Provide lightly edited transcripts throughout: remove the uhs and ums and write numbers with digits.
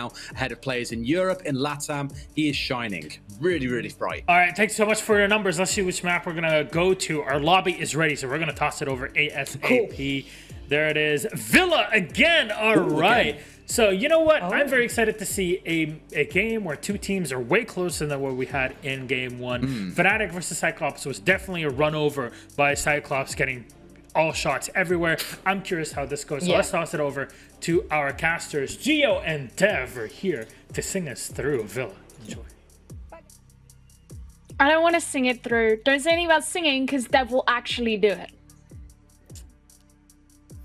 now, ahead of players in Europe, in LATAM. He is shining. Really, really bright. All right, thanks so much for your numbers. Let's see which map we're going to go to. Our lobby is ready, so we're going to toss it over ASAP. Cool. There it is. Villa again. All right. Again. So, you know what? I'm very excited to see a game where two teams are way closer than what we had in game one. Fnatic versus Cyclops was definitely a run over by Cyclops getting all shots everywhere. I'm curious how this goes. So let's toss it over to our casters. Gio and Dev are here to sing us through Villa. Enjoy. I don't want to sing it through. Don't say anything about singing because Dev will actually do it.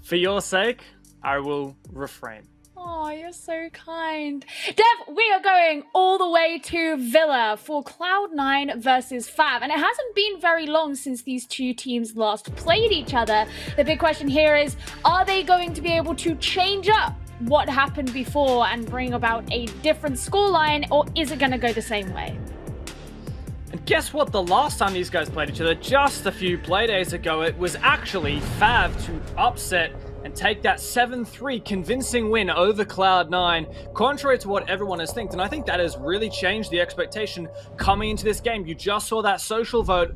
For your sake, I will refrain. Oh, you're so kind. Dev, we are going all the way to Villa for Cloud9 versus FAV. And it hasn't been very long since these two teams last played each other. The big question here is, are they going to be able to change up what happened before and bring about a different scoreline, or is it going to go the same way? And guess what? The last time these guys played each other, just a few Playdays ago, it was actually FAV to upset and take that 7-3 convincing win over Cloud9, contrary to what everyone has think. And I think that has really changed the expectation coming into this game. You just saw that social vote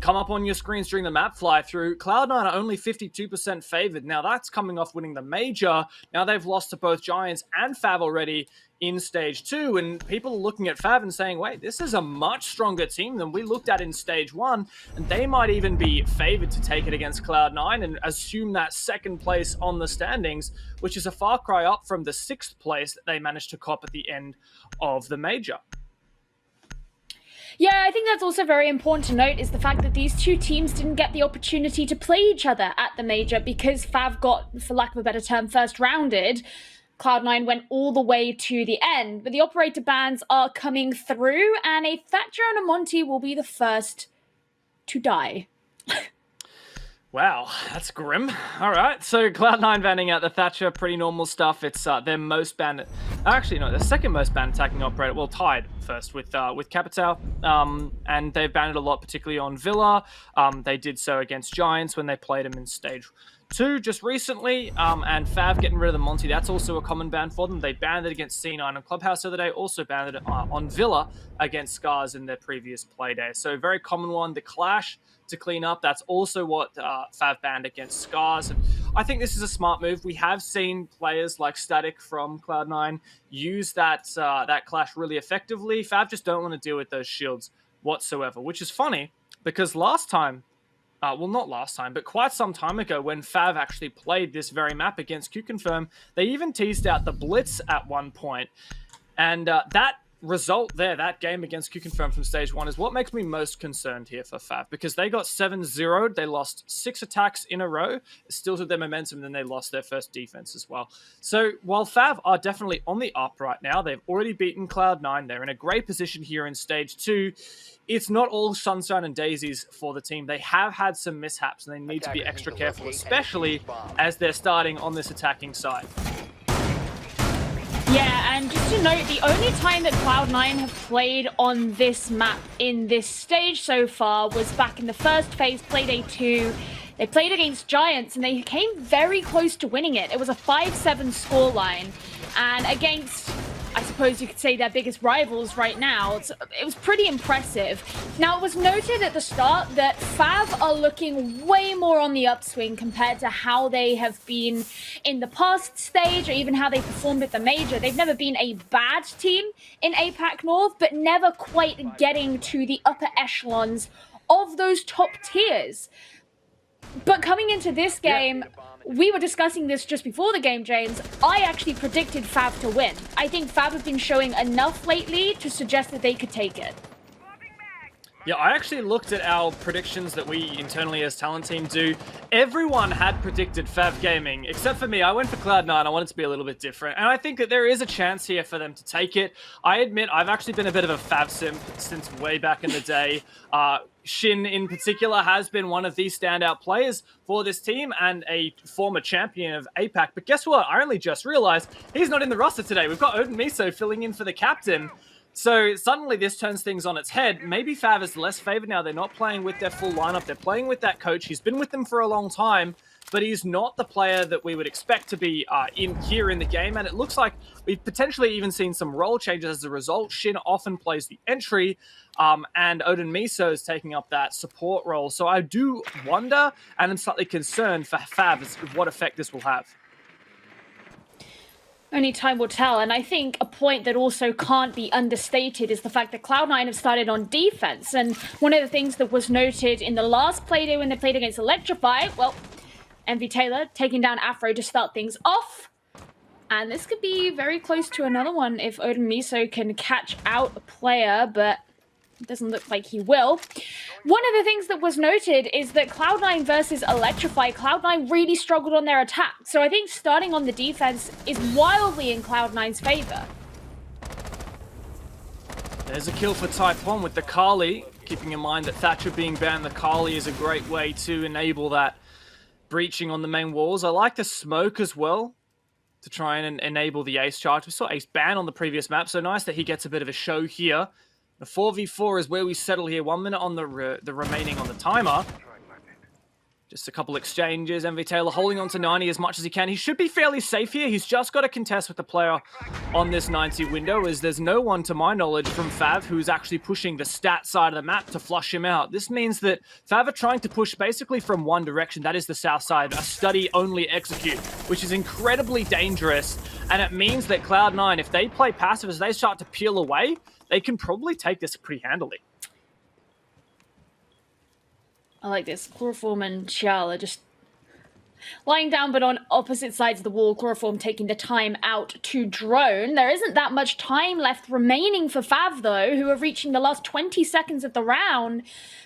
come up on your screens during the map fly through. Cloud9 are only 52% favored. Now that's coming off winning the major. Now they've lost to both Giants and FAV already in stage 2, and people are looking at FAV and saying, wait, this is a much stronger team than we looked at in stage 1, and they might even be favored to take it against Cloud9 and assume that second place on the standings, which is a far cry up from the 6th place that they managed to cop at the end of the major. Yeah, I think that's also very important to note, is the fact that these two teams didn't get the opportunity to play each other at the major because FAV got, for lack of a better term, first rounded. Cloud9 went all the way to the end, but the operator bans are coming through, and a Thatcher and a Monty will be the first to die. Wow, that's grim. All right, so Cloud9 banning out the Thatcher, pretty normal stuff. It's their most banned, actually no, their second most banned attacking operator. Well, tied first with Capitao, and they've banned it a lot, particularly on Villa. They did so against Giants when they played them in stage 2 just recently, and FAV getting rid of the Monty, that's also a common ban for them. They banned it against C9 on Clubhouse the other day, also banned it on Villa against Scars in their previous play day. So very common one. The Clash to clean up, that's also what FAV banned against Scars. And I think this is a smart move. We have seen players like Static from Cloud9 use that Clash really effectively. FAV just don't want to deal with those shields whatsoever, which is funny because last time, well, not last time, but quite some time ago when FAV actually played this very map against QConfirm, they even teased out the Blitz at one point. And that result there, that game against QConfirm from stage 1, is what makes me most concerned here for FAV, because they got 7-0'd, they lost 6 attacks in a row, still took their momentum, and then they lost their first defense as well. So while FAV are definitely on the up right now, they've already beaten Cloud9, they're in a great position here in stage 2, it's not all sunshine and daisies for the team. They have had some mishaps, and they need to be extra careful, especially as they're starting on this attacking side. Yeah, and just to note, the only time that Cloud9 have played on this map in this stage so far was back in the first phase, Playday 2. They played against Giants, and they came very close to winning it. It was a 5-7 scoreline, and against, I suppose you could say, their biggest rivals right now, it was pretty impressive. Now, it was noted at the start that FAV are looking way more on the upswing compared to how they have been in the past stage, or even how they performed at the major. They've never been a bad team in APAC North, but never quite getting to the upper echelons of those top tiers. But coming into this game, we were discussing this just before the game, James. I actually predicted FAV to win. I think FAV have been showing enough lately to suggest that they could take it. Yeah, I actually looked at our predictions that we internally as talent team do. Everyone had predicted FAV Gaming, except for me. I went for Cloud9. I wanted to be a little bit different. And I think that there is a chance here for them to take it. I admit, I've actually been a bit of a FAV simp since way back in the day. Shin, in particular, has been one of the standout players for this team and a former champion of APAC. But guess what? I only just realized he's not in the roster today. We've got Odin Miso filling in for the captain. So suddenly this turns things on its head. Maybe FAV is less favored now. They're not playing with their full lineup. They're playing with that coach. He's been with them for a long time. but he's not the player that we would expect to be in the game. And it looks like we've potentially even seen some role changes as a result. Shin often plays the entry, and Odin Miso is taking up that support role. So I do wonder, and I'm slightly concerned for FAV as what effect this will have. Only time will tell, and I think a point that also can't be understated is the fact that Cloud9 have started on defense. And one of the things that was noted in the last Playday when they played against Electrify, well, MV Taylor taking down Afro to start things off. And this could be very close to another one if Odin Miso can catch out a player, but it doesn't look like he will. One of the things that was noted is that Cloud9 versus Electrify, Cloud9 really struggled on their attack. So I think starting on the defense is wildly in Cloud9's favor. There's a kill for Taipon with the Kali. Keeping in mind that Thatcher being banned, the Kali is a great way to enable that breaching on the main walls. I like the smoke as well to try and enable the Ace charge. We saw Ace ban on the previous map, so nice that he gets a bit of a show here. The 4v4 is where we settle here. 1 minute on the remaining on the timer. Just a couple exchanges. MV Taylor holding on to 90 as much as he can. He should be fairly safe here. He's just got to contest with the player on this 90 window, as there's no one, to my knowledge, from FAV who's actually pushing the stat side of the map to flush him out. This means that FAV are trying to push basically from one direction. That is the south side, a study only execute, which is incredibly dangerous. And it means that Cloud9, if they play passive as they start to peel away, they can probably take this pretty handily. I like this. Chloroform and Chiala just lying down, but on opposite sides of the wall. Chloroform taking the time out to drone. There isn't that much time left remaining for FAV, though, who are reaching the last 20 seconds of the round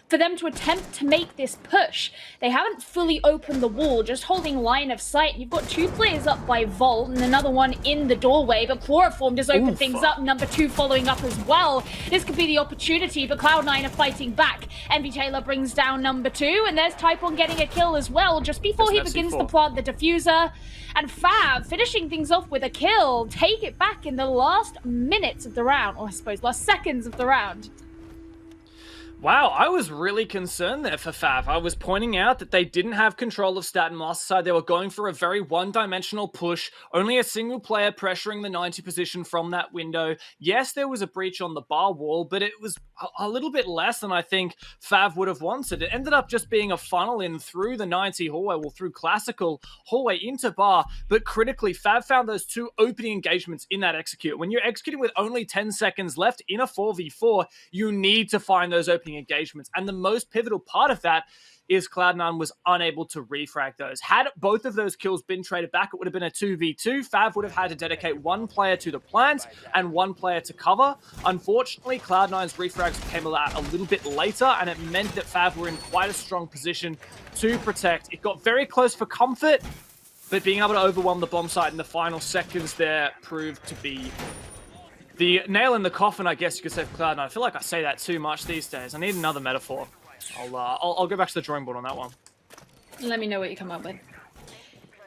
for them to attempt to make this push. They haven't fully opened the wall, just holding line of sight. You've got 2 players up by Vault and another one in the doorway, but Chloroform just opened things up. Number 2 following up as well. This could be the opportunity, but Cloud9 are fighting back. MV Taylor brings down number 2, and there's Taipon getting a kill as well, just before he begins to plant the diffuser. And FAV finishing things off with a kill. Take it back in the last minutes of the round, or I suppose last seconds of the round. Wow, I was really concerned there for FAV. I was pointing out that they didn't have control of stat and master side. They were going for a very one-dimensional push, only a single player pressuring the 90 position from that window. Yes, there was a breach on the bar wall, but it was a little bit less than I think FAV would have wanted. It ended up just being a funnel in through the 90 hallway, well, through classical hallway into bar, but critically, FAV found those 2 opening engagements in that execute. When you're executing with only 10 seconds left in a 4v4, you need to find those opening engagements. And the most pivotal part of that is Cloud9 was unable to refrag those. Had both of those kills been traded back, it would have been a 2v2. FAV would have had to dedicate 1 player to the plant and 1 player to cover. Unfortunately, Cloud9's refrags came out a little bit later, and it meant that FAV were in quite a strong position to protect. It got very close for comfort, but being able to overwhelm the bomb site in the final seconds there proved to be the nail in the coffin, I guess you could say, for Cloud9. I feel like I say that too much these days. I need another metaphor. I'll go back to the drawing board on that one. Let me know what you come up with.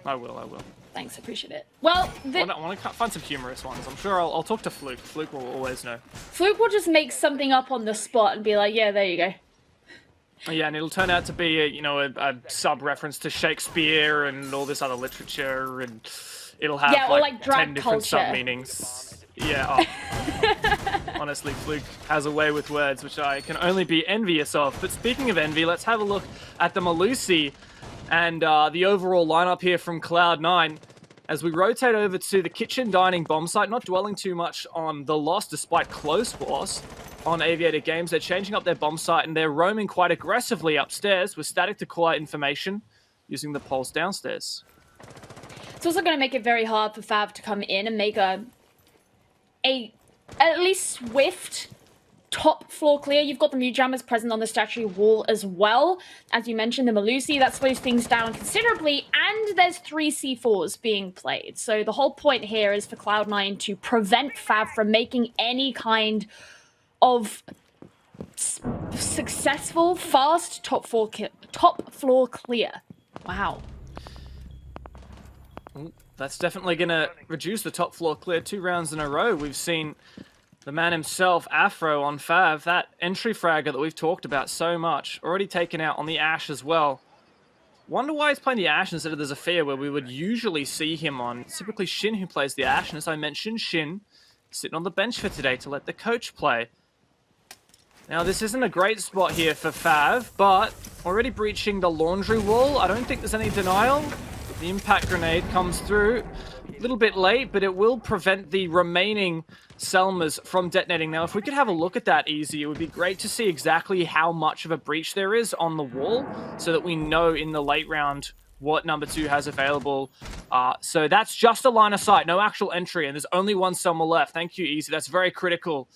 I will. Thanks, appreciate it. Well, I want to find some humorous ones. I'm sure I'll talk to Fluke. Fluke will always know. Fluke will just make something up on the spot and be like, yeah, there you go. Yeah, and it'll turn out to be a sub-reference to Shakespeare and all this other literature, and it'll have like 10 different sub-meanings. Yeah, honestly, Fluke has a way with words, which I can only be envious of. But speaking of envy, let's have a look at the Malusi and the overall lineup here from Cloud9 as we rotate over to the kitchen dining bomb site, not dwelling too much on the loss despite close loss on Aviator Games. They're changing up their bomb site and they're roaming quite aggressively upstairs with static to call out information using the pulse downstairs. It's also going to make it very hard for FAV to come in and make a at least swift top floor clear. You've got the Mujammers present on the statue wall as well. As you mentioned, the Malusi, that slows things down considerably, and there's 3 C4s being played. So the whole point here is for Cloud9 to prevent FAV from making any kind of successful, fast top floor clear. Wow. That's definitely going to reduce the top floor clear 2 rounds in a row. We've seen the man himself, Afro, on FAV, that entry fragger that we've talked about so much, already taken out on the Ash as well. Wonder why he's playing the Ashe instead of the Zafir, where we would usually see him on. It's typically Shin who plays the Ashe, and as I mentioned, Shin sitting on the bench for today to let the coach play. Now, this isn't a great spot here for FAV, but already breaching the laundry wall. I don't think there's any denial. The impact grenade comes through a little bit late, but it will prevent the remaining Selmas from detonating. Now, if we could have a look at that easy, it would be great to see exactly how much of a breach there is on the wall so that we know in the late round what number 2 has available. So that's just a line of sight, no actual entry, and there's only one Selma left. Thank you, Easy. That's very critical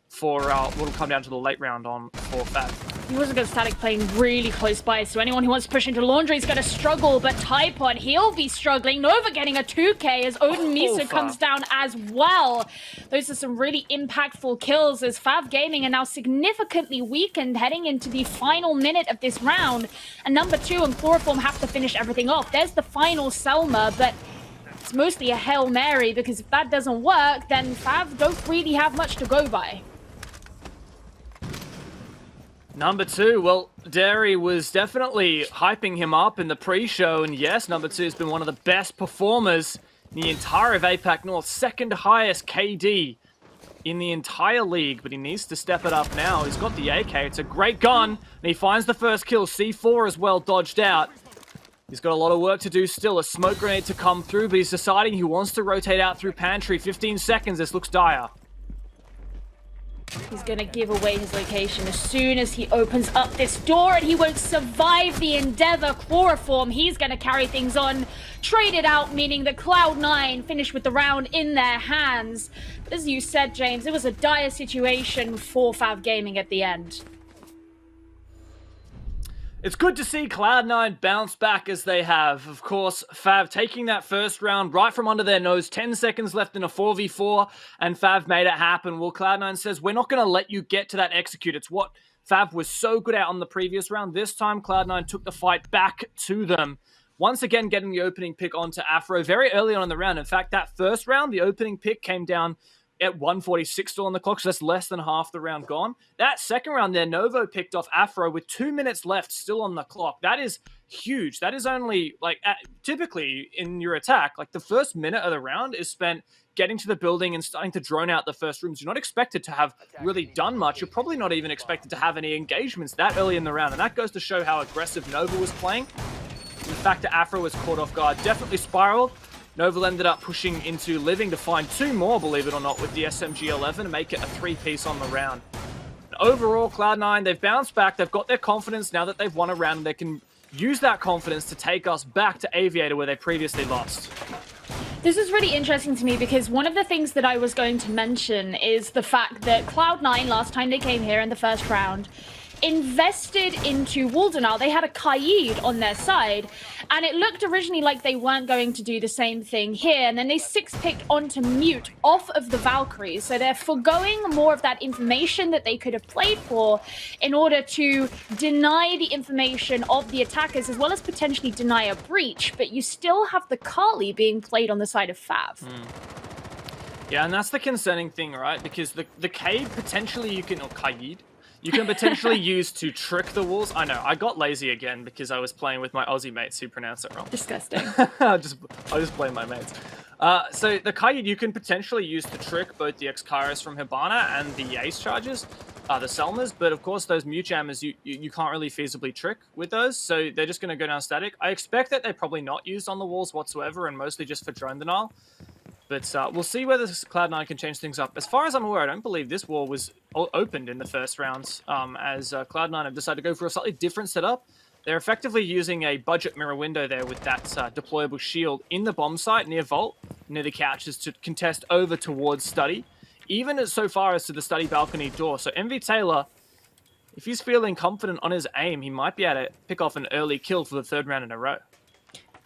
for what'll come down to the late round on for FAV. He wasn't going to static playing really close by, so anyone who wants to push into laundry is going to struggle, but Typod, he'll be struggling. Nova getting a 2k as Odin Miso comes down as well. Those are some really impactful kills as FAV Gaming are now significantly weakened heading into the final minute of this round. And number 2 and Chloroform have to finish everything off. There's the final Selma, but it's mostly a Hail Mary because if that doesn't work, then FAV don't really have much to go by. Number 2, well, Derry was definitely hyping him up in the pre-show, and yes, number 2 has been one of the best performers in the entire of APAC North, second highest KD in the entire league, but he needs to step it up now. He's got the AK, it's a great gun, and he finds the first kill. C4 as well dodged out. He's got a lot of work to do still, a smoke grenade to come through, but he's deciding he wants to rotate out through pantry. 15 seconds, this looks dire. He's going to give away his location as soon as he opens up this door, and he won't survive the Endeavor. Chloroform, he's going to carry things on. Trade it out, meaning that Cloud9 finish with the round in their hands. But as you said, James, it was a dire situation for FAV Gaming at the end. It's good to see Cloud9 bounce back as they have. Of course, FAV taking that first round right from under their nose. 10 seconds left in a 4v4, and FAV made it happen. Well, Cloud9 says, we're not going to let you get to that execute. It's what FAV was so good at on the previous round. This time, Cloud9 took the fight back to them. Once again, getting the opening pick onto Afro very early on in the round. In fact, that first round, the opening pick came down at 1:46 still on the clock, so that's less than half the round gone. That second round there, Novo picked off Afro with 2 minutes left still on the clock. That is huge. That is only, like, typically in your attack, like the first minute of the round is spent getting to the building and starting to drone out the first rooms. You're not expected to have really done much. You're probably not even expected to have any engagements that early in the round, and that goes to show how aggressive Nova was playing. The fact that Afro was caught off guard definitely spiraled. Nova ended up pushing into Living to find 2 more, believe it or not, with the SMG-11 and make it a 3-piece on the round. And overall, Cloud9, they've bounced back. They've got their confidence now that they've won a round, and they can use that confidence to take us back to Aviator where they previously lost. This is really interesting to me because one of the things that I was going to mention is the fact that Cloud9, last time they came here in the first round, invested into Waldenal. They had a Kaid on their side, and it looked originally like they weren't going to do the same thing here, and then they 6-picked onto Mute off of the Valkyries, so they're foregoing more of that information that they could have played for in order to deny the information of the attackers, as well as potentially deny a breach, but you still have the Kali being played on the side of FAV. Yeah, and that's the concerning thing, right? Because the Kaid potentially you can, or Kaid, you can potentially use to trick the walls. I know, I got lazy again because I was playing with my Aussie mates who pronounce it wrong. Disgusting. I just blame my mates. So the Kaid you can potentially use to trick both the X-Kairos from Hibana and the Ace charges, the Selmas, but of course those Mute Jammers you can't really feasibly trick with those, so they're just going to go down static. I expect that they're probably not used on the walls whatsoever and mostly just for drone denial. But we'll see whether Cloud9 can change things up. As far as I'm aware, I don't believe this wall was opened in the first rounds, as Cloud9 have decided to go for a slightly different setup. They're effectively using a budget mirror window there with that deployable shield in the bomb site near Vault, near the couches, to contest over towards Study, even as so far as to the Study balcony door. So MV Taylor, if he's feeling confident on his aim, he might be able to pick off an early kill for the 3rd round in a row.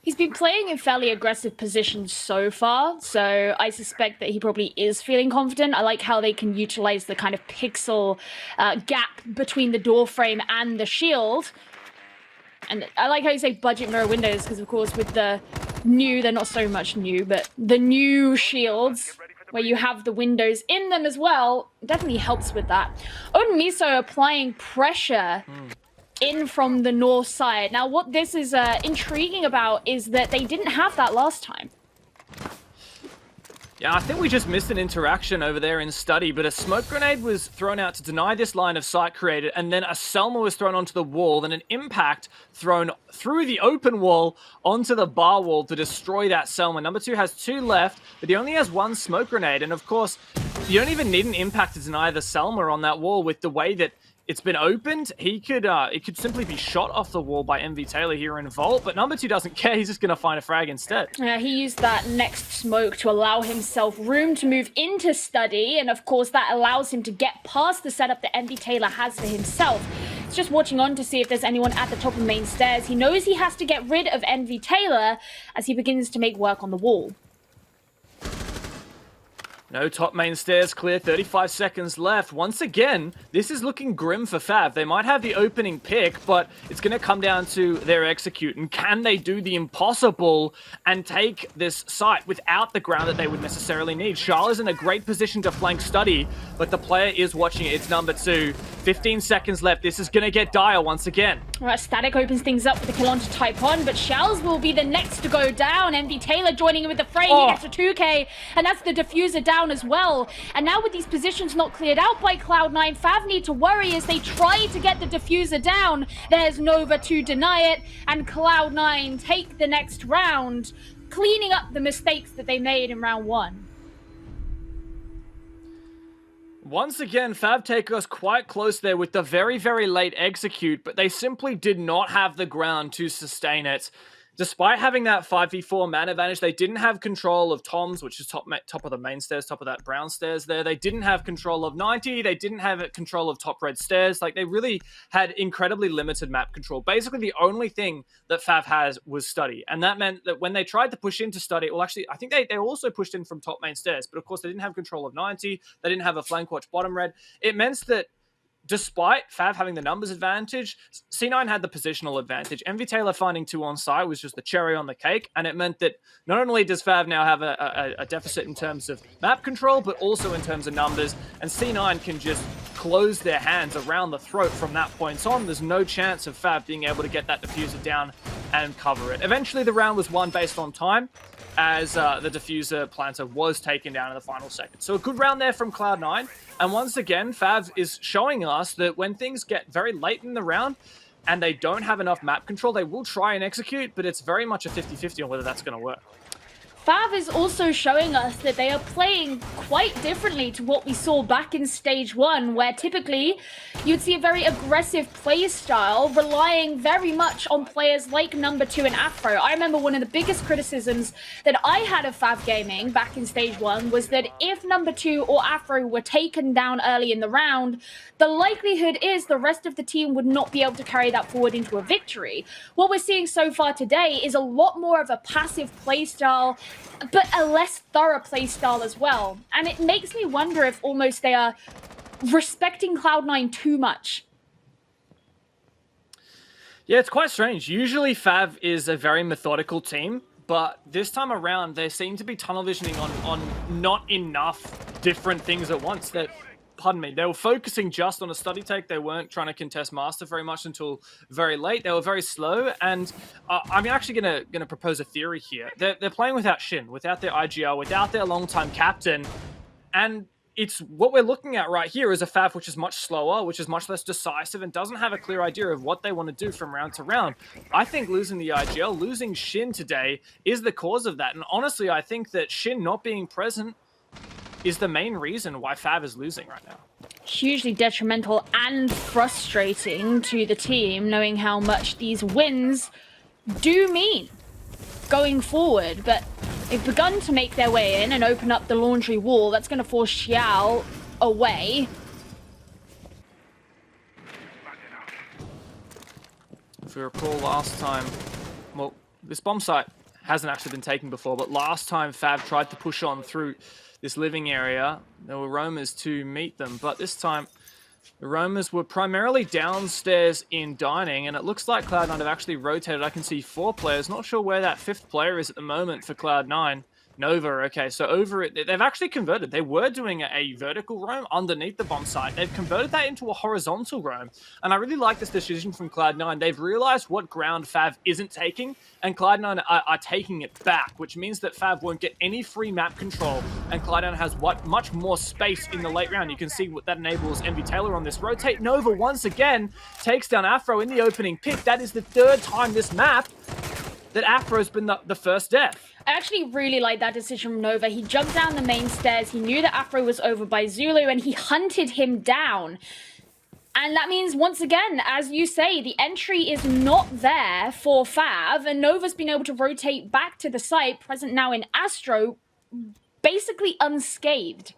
He's been playing in fairly aggressive positions so far, so I suspect that he probably is feeling confident. I like how they can utilize the kind of pixel gap between the door frame and the shield. And I like how you say budget mirror windows, because of course with the new, they're not so much new, but the new shields, where you have the windows in them as well, definitely helps with that. Odin Miso applying pressure in from the north side. Now, what this is intriguing about is that they didn't have that last time. Yeah, I think we just missed an interaction over there in study, but a smoke grenade was thrown out to deny this line of sight created, and then a Selma was thrown onto the wall, then an impact thrown through the open wall onto the bar wall to destroy that Selma. Number 2 has 2 left, but he only has 1 smoke grenade, and of course, you don't even need an impact to deny the Selma on that wall with the way that it's been opened. He could, it could simply be shot off the wall by MV Taylor here in Vault, but number 2 doesn't care. He's just going to find a frag instead. He used that next smoke to allow himself room to move into study, and of course that allows him to get past the setup that MV Taylor has for himself. He's just watching on to see if there's anyone at the top of the main stairs. He knows he has to get rid of MV Taylor as he begins to make work on the wall. No top main stairs clear, 35 seconds left. Once again, this is looking grim for FAV. They might have the opening pick, but it's going to come down to their execute. And can they do the impossible and take this site without the ground that they would necessarily need? Charles is in a great position to flank study, but the player is watching it. It's number 2. 15 seconds left. This is going to get dire once again. All right, Static opens things up with the kill onto Type 1, but Shells will be the next to go down. MV Taylor joining in with the fray. He gets a 2K, and that's the diffuser down as well. And now with these positions not cleared out by Cloud9, FAV need to worry as they try to get the diffuser down. There's Nova to deny it, and Cloud9 take the next round, cleaning up the mistakes that they made in round 1. Once again, FAV take us quite close there with the very, very late execute, but they simply did not have the ground to sustain it. Despite having that 5v4 man advantage, they didn't have control of Tom's, which is top of the main stairs, top of that brown stairs there. They didn't have control of 90. They didn't have control of top red stairs. Like, they really had incredibly limited map control. Basically, the only thing that FAV has was study. And that meant that when they tried to push into study, well, actually, I think they also pushed in from top main stairs. But of course, they didn't have control of 90. They didn't have a flank watch bottom red. It meant that despite FAV having the numbers advantage, C9 had the positional advantage. MV Taylor finding 2 on site was just the cherry on the cake, and it meant that not only does FAV now have a deficit in terms of map control, but also in terms of numbers, and C9 can just close their hands around the throat from that point on. There's no chance of FAV being able to get that diffuser down and cover it. Eventually, the round was won based on time, as the diffuser planter was taken down in the final second. So a good round there from Cloud9. And once again, FAV is showing us that when things get very late in the round and they don't have enough map control, they will try and execute, but it's very much a 50-50 on whether that's going to work. FAV is also showing us that they are playing quite differently to what we saw back in Stage 1, where typically you'd see a very aggressive play style, relying very much on players like Number 2 and Afro. I remember one of the biggest criticisms that I had of FAV Gaming back in Stage 1 was that if Number 2 or Afro were taken down early in the round, the likelihood is the rest of the team would not be able to carry that forward into a victory. What we're seeing so far today is a lot more of a passive play style, but a less thorough play style as well. And it makes me wonder if almost they are respecting Cloud9 too much. Yeah, it's quite strange. Usually FAV is a very methodical team, but this time around they seem to be tunnel visioning on not enough different things at once. Pardon me, they were focusing just on a study take. They weren't trying to contest Master very much until very late. They were very slow, and I'm actually gonna propose a theory here. They're playing without Shin, without their IGL, without their long-time captain, and it's what we're looking at right here is a FAV which is much slower, which is much less decisive, and doesn't have a clear idea of what they want to do from round to round. I think losing the IGL, losing Shin today is the cause of that, and honestly, I think that Shin not being present is the main reason why FAV is losing right now. Hugely detrimental and frustrating to the team, knowing how much these wins do mean going forward. But they've begun to make their way in and open up the laundry wall. That's going to force Xiao away. If we recall last time, well, this bomb site hasn't actually been taken before, but last time FAV tried to push on through this living area, there were roamers to meet them, but this time the roamers were primarily downstairs in dining, and it looks like Cloud9 have actually rotated. I can see 4 players, not sure where that 5th player is at the moment for Cloud9. Nova, okay, so over it, they've actually converted. They were doing a vertical roam underneath the bomb site. They've converted that into a horizontal roam, and I really like this decision from Cloud9. They've realized what ground FAV isn't taking, and Cloud9 are taking it back, which means that FAV won't get any free map control, and Cloud9 has much more space in the late round. You can see what that enables Envy Taylor on this rotate. Nova once again takes down Afro in the opening pick. That is the third time this map that Afro's been the first death. I actually really like that decision from Nova. He jumped down the main stairs. He knew that Afro was over by Zulu, and he hunted him down. And that means, once again, as you say, the entry is not there for FAV, and Nova's been able to rotate back to the site, present now in Astro, basically unscathed.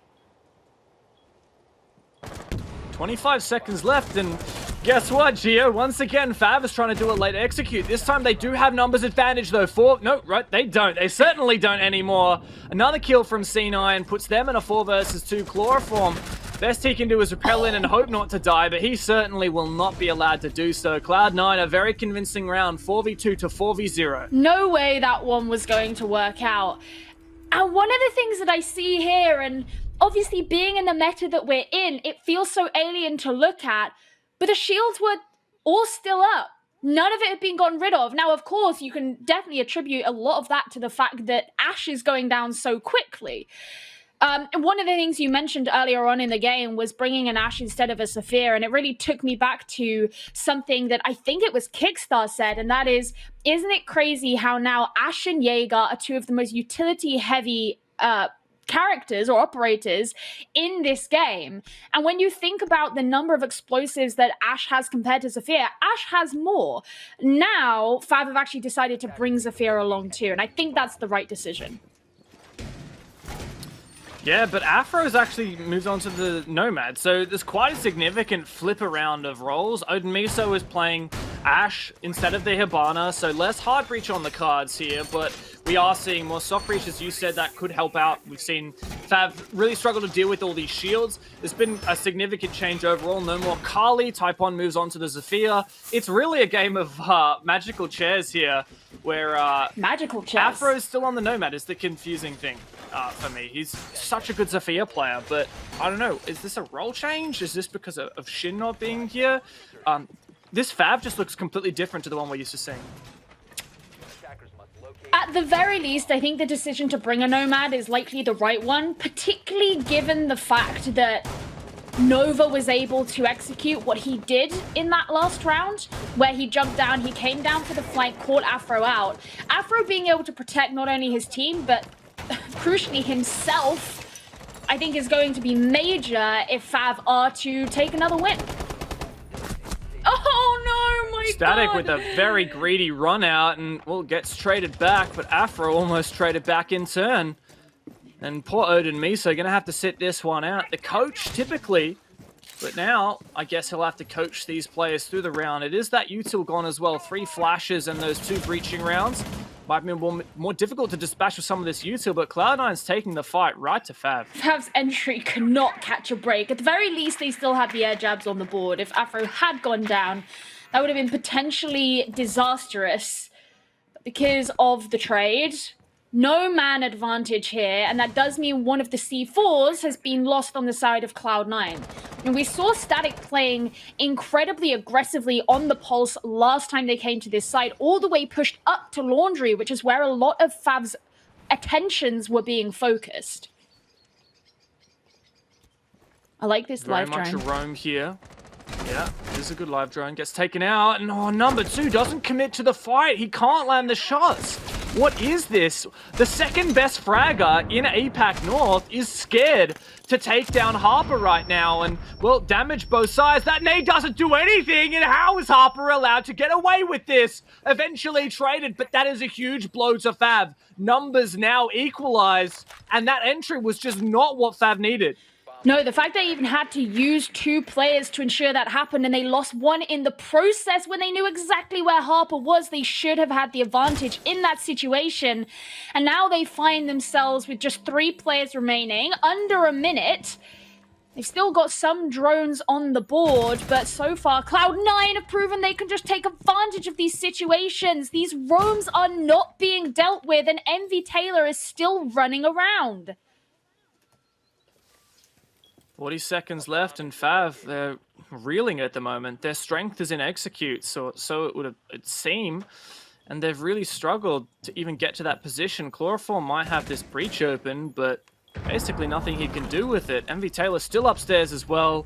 25 seconds left, and guess what, Gio? Once again, FAV is trying to do a late execute. This time they do have numbers advantage, though. No, right, they don't. They certainly don't anymore. Another kill from C9 puts them in a 4 versus 2 chloroform. Best he can do is repel in and hope not to die, but he certainly will not be allowed to do so. Cloud9, a very convincing round, 4v2 to 4v0. No way that one was going to work out. And one of the things that I see here, and obviously being in the meta that we're in, it feels so alien to look at, but the shields were all still up. None of it had been gotten rid of. Now, of course, you can definitely attribute a lot of that to the fact that Ash is going down so quickly. One of the things you mentioned earlier on in the game was bringing an Ash instead of a Saphir, and it really took me back to something that I think it was Kickstar said, and that is, isn't it crazy how now Ash and Jaeger are two of the most utility-heavy characters or operators in this game? And when you think about the number of explosives that Ash has compared to Zafir, Ash has more. Now, FAV have actually decided to bring Zafir along too, and I think that's the right decision. Yeah, but Afro's actually moved on to the Nomad, so there's quite a significant flip around of roles. Odin Miso is playing Ash instead of the Hibana, so less hard breach on the cards here, but we are seeing more soft breach, as you said, that could help out. We've seen FAV really struggle to deal with all these shields. There's been a significant change overall. No more Kali. Type-1 moves on to the Zafir. It's really a game of magical chairs here, where magical chairs. Afro's still on the Nomad is the confusing thing. For me, he's such a good Zafir player, but I don't know, is this a role change? Is this because of Shin not being here? This FAV just looks completely different to the one we're used to seeing. At the very least, I think the decision to bring a Nomad is likely the right one, particularly given the fact that Nova was able to execute what he did in that last round, where he jumped down, he came down for the flank, caught Afro out. Afro being able to protect not only his team, but crucially himself, I think is going to be major if FAV are to take another win. Oh no, my Static God. with a very greedy run out, and well, gets traded back, but Afro almost traded back in turn. And poor Odin Miso gonna have to sit this one out. The coach typically, but now I guess he'll have to coach these players through the round. It is that util gone as well. 3 flashes and those 2 breaching rounds. Might be more difficult to dispatch with some of this util, but Cloud9's taking the fight right to FAV. FAV's entry cannot catch a break. At the very least, they still have the air jabs on the board. If Afro had gone down, that would have been potentially disastrous because of the trade. No man advantage here, and that does mean one of the C4s has been lost on the side of Cloud9. And we saw Static playing incredibly aggressively on the pulse last time they came to this site, all the way pushed up to Laundry, which is where a lot of FAV's attentions were being focused. I like this live drone. Very much a roam here. Yeah, it is a good live drone. Gets taken out, and number 2 doesn't commit to the fight. He can't land the shots. What is this? The second best fragger in APAC North is scared to take down Harper right now, and, well, damage both sides. That nade doesn't do anything, and how is Harper allowed to get away with this? Eventually traded, but that is a huge blow to FAV. Numbers now equalized, and that entry was just not what FAV needed. No, the fact they even had to use 2 players to ensure that happened, and they lost 1 in the process when they knew exactly where Harper was. They should have had the advantage in that situation. And now they find themselves with just 3 players remaining, under a minute. They've still got some drones on the board, but so far Cloud9 have proven they can just take advantage of these situations. These roams are not being dealt with, and Envy Taylor is still running around. 40 seconds left, and FAV, they're reeling at the moment. Their strength is in execute, so it would seem, and they've really struggled to even get to that position. Chloroform might have this breach open, but basically nothing he can do with it. Envy Taylor still upstairs as well.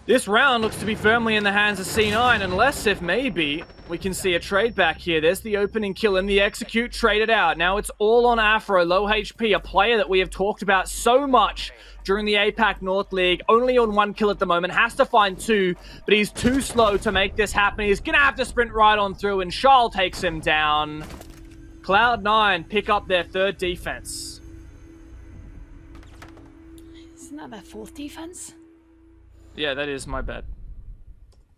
This round looks to be firmly in the hands of C9, unless if maybe we can see a trade back here. There's the opening kill and the execute traded out. Now it's all on Afro, low HP, a player that we have talked about so much during the APAC North League. Only on 1 kill at the moment, has to find 2, but he's too slow to make this happen. He's gonna have to sprint right on through, and Charles takes him down. Cloud9 pick up their 3rd defense. Isn't that their 4th defense? Yeah, that is my bad.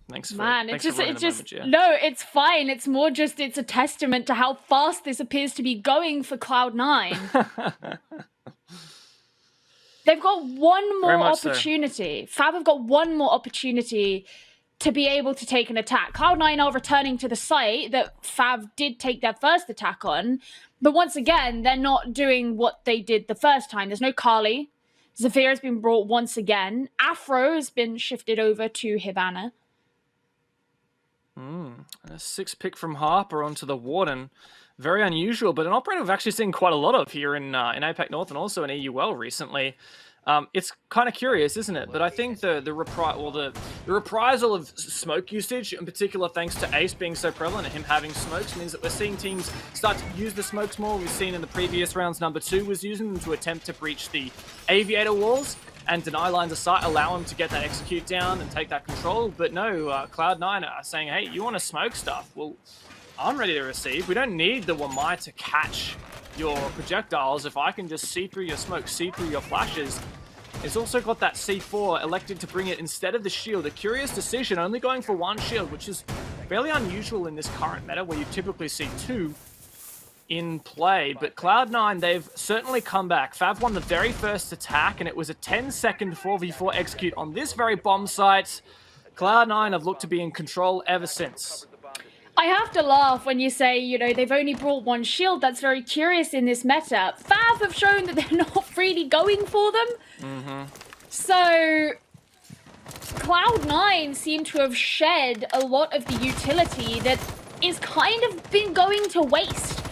Thanks for Man, thanks it's for just, running a moment, yeah. no, it's fine. It's more just, it's a testament to how fast this appears to be going for Cloud9. They've got one more opportunity. So. FAV have got one more opportunity to be able to take an attack. Cloud9 are returning to the site that FAV did take their first attack on, but once again, they're not doing what they did the first time. There's no Kali. Zafir has been brought once again. Afro has been shifted over to Hibana. And a 6 pick from Harper onto the Warden. Very unusual, but an operator we've actually seen quite a lot of here in APAC North and also in EUL recently. It's kind of curious, isn't it? But I think the reprisal of smoke usage, in particular thanks to Ace being so prevalent and him having smokes, means that we're seeing teams start to use the smokes more. We've seen in the previous rounds, number 2 was using them to attempt to breach the aviator walls and deny lines of sight, allow him to get that execute down and take that control. But no, Cloud9 are saying, hey, you want to smoke stuff? Well, I'm ready to receive. We don't need the Wamai to catch your projectiles. If I can just see through your smoke, see through your flashes. It's also got that C4, elected to bring it instead of the shield. A curious decision, only going for 1 shield, which is fairly unusual in this current meta where you typically see 2 in play. But Cloud9, they've certainly come back. FAV won the very first attack, and it was a 10-second 4v4 execute on this very bomb site. Cloud9 have looked to be in control ever since. I have to laugh when you say, you know, they've only brought 1 shield. That's very curious in this meta. FAV have shown that they're not really going for them. So Cloud9 seem to have shed a lot of the utility that is kind of been going to waste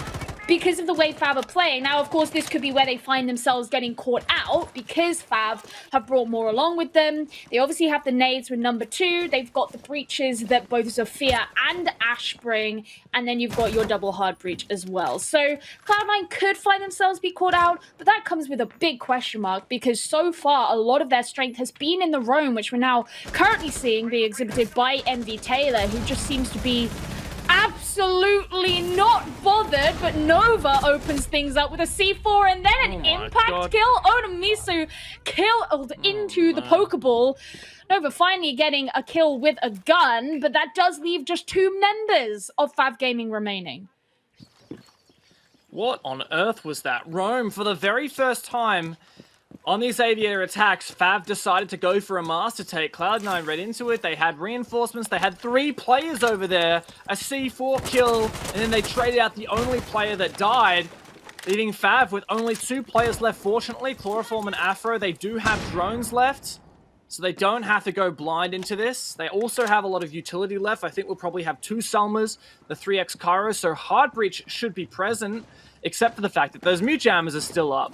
because of the way FAV are playing. Now, of course, this could be where they find themselves getting caught out because FAV have brought more along with them. They obviously have the nades with number 2. They've got the breaches that both Zofia and Ash bring, and then you've got your double hard breach as well. So Cloud9 could find themselves be caught out, but that comes with a big question mark because so far a lot of their strength has been in the roam, which we're now currently seeing be exhibited by Envy Taylor, who just seems to be absolutely not bothered, but Nova opens things up with a C4 and then an impact kill. Onamisu killed into the Pokeball. Nova finally getting a kill with a gun, but that does leave just 2 members of FAV Gaming remaining. What on earth was that? Roam, for the very first time on these aviator attacks, FAV decided to go for a master take. Cloud9 read into it. They had reinforcements. They had 3 players over there. A C4 kill, and then they traded out the only player that died, leaving FAV with only 2 players left. Fortunately, Chloroform and Afro, they do have drones left, so they don't have to go blind into this. They also have a lot of utility left. I think we'll probably have 2 Selmas, the 3x Kairos, so hard breach should be present, except for the fact that those mute jammers are still up.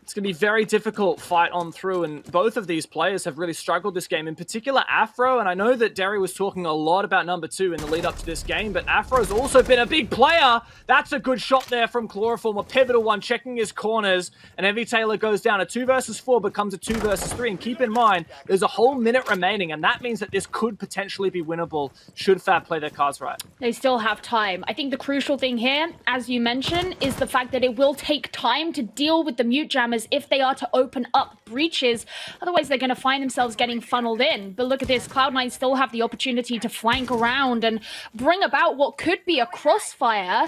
It's going to be very difficult fight on through, and both of these players have really struggled this game, in particular Afro, and I know that Derry was talking a lot about number 2 in the lead up to this game, but Afro's also been a big player. That's a good shot there from Chloroform, a pivotal one, checking his corners, and Envy Taylor goes down. A 2 versus 4 becomes a 2 versus 3, and keep in mind, there's a whole minute remaining, and that means that this could potentially be winnable should FAV play their cards right. They still have time. I think the crucial thing here, as you mentioned, is the fact that it will take time to deal with the mute jammers if they are to open up breaches. Otherwise, they're going to find themselves getting funneled in. But look at this. Cloud9 still have the opportunity to flank around and bring about what could be a crossfire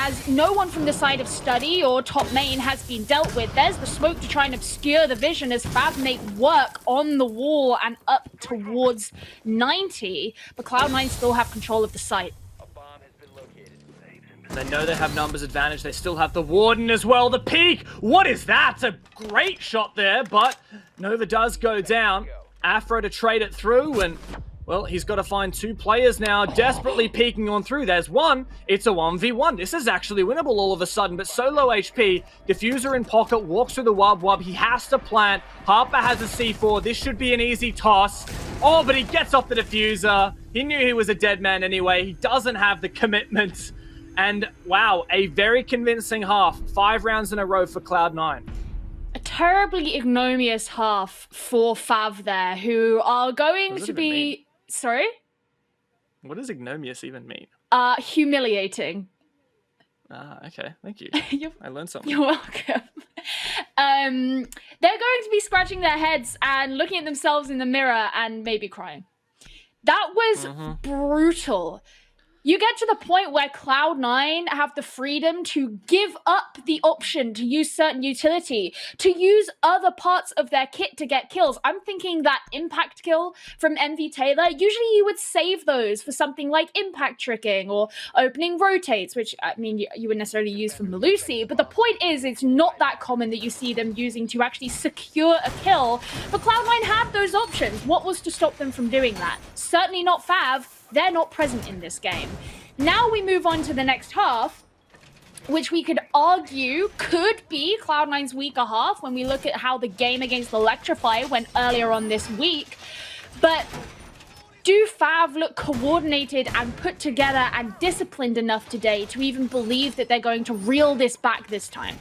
as no one from the side of Study or top main has been dealt with. There's the smoke to try and obscure the vision as FAV make work on the wall and up towards 90, but Cloud9 still have control of the site. They know they have numbers advantage. They still have the Warden as well. The peak! What is that? It's a great shot there, but Nova does go down. Afro to trade it through, and, well, he's got to find 2 players now, desperately peeking on through. There's one. It's a 1v1. This is actually winnable all of a sudden, but so low HP. Diffuser in pocket, walks through the wub. He has to plant. Harper has a C4. This should be an easy toss. Oh, but he gets off the diffuser. He knew he was a dead man anyway. He doesn't have the commitment. And wow, a very convincing half. 5 rounds in a row for Cloud9. A terribly ignominious half for FAV there, who are going to be... Sorry? What does ignominious even mean? Humiliating. Ah, okay. Thank you. I learned something. You're welcome. They're going to be scratching their heads and looking at themselves in the mirror and maybe crying. That was brutal. You get to the point where Cloud9 have the freedom to give up the option to use certain utility, to use other parts of their kit to get kills. I'm thinking that impact kill from MV Taylor, usually you would save those for something like impact tricking or opening rotates, which, I mean, you wouldn't necessarily use from Malusi, but the point is it's not that common that you see them using to actually secure a kill, but Cloud9 had those options. What was to stop them from doing that? Certainly not FAV. They're not present in this game. Now we move on to the next half, which we could argue could be Cloud9's weaker half when we look at how the game against Electrify went earlier on this week. But do FAV look coordinated and put together and disciplined enough today to even believe that they're going to reel this back this time?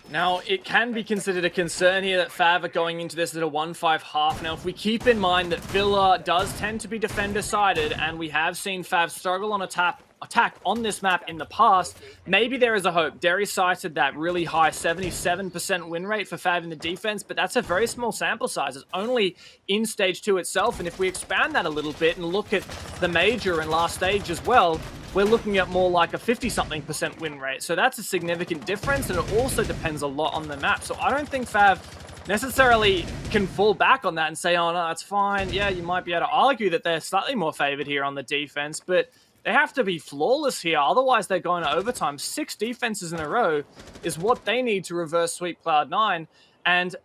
Now, it can be considered a concern here that FAV are going into this at a 1-5 half. Now, if we keep in mind that Villa does tend to be defender-sided, and we have seen FAV struggle on attack on this map in the past, maybe there is a hope. Derry cited that really high 77% win rate for FAV in the defense, but that's a very small sample size. It's only in Stage 2 itself, and if we expand that a little bit and look at the Major and last stage as well, we're looking at more like a 50-something% win rate. So that's a significant difference, and it also depends a lot on the map. So I don't think FAV necessarily can fall back on that and say, oh, no, that's fine. Yeah, you might be able to argue that they're slightly more favored here on the defense, but they have to be flawless here. Otherwise, they're going to overtime. 6 defenses in a row is what they need to reverse sweep Cloud9, and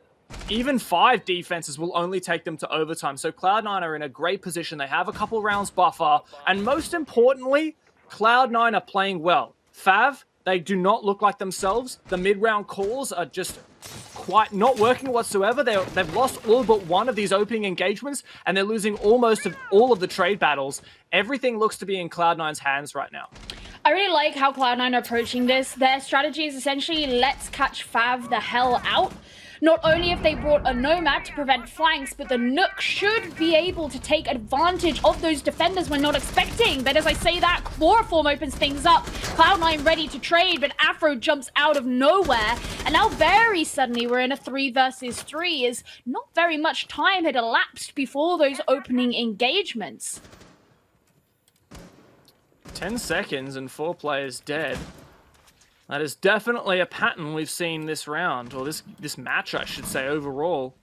even 5 defenses will only take them to overtime. So Cloud9 are in a great position. They have a couple rounds buffer, and most importantly, Cloud9 are playing well. FAV, they do not look like themselves. The mid-round calls are just quite not working whatsoever. They've lost all but one of these opening engagements, and they're losing almost all of the trade battles. Everything looks to be in Cloud9's hands right now. I really like how Cloud9 are approaching this. Their strategy is essentially, let's catch FAV the hell out. Not only have they brought a Nomad to prevent flanks, but the Nook should be able to take advantage of those defenders we're not expecting. But as I say that, Chloroform opens things up. Cloud9 ready to trade, but Afro jumps out of nowhere. And now very suddenly we're in a 3 versus 3, as not very much time had elapsed before those opening engagements. 10 seconds and 4 players dead. That is definitely a pattern we've seen this round, or this match, I should say, overall.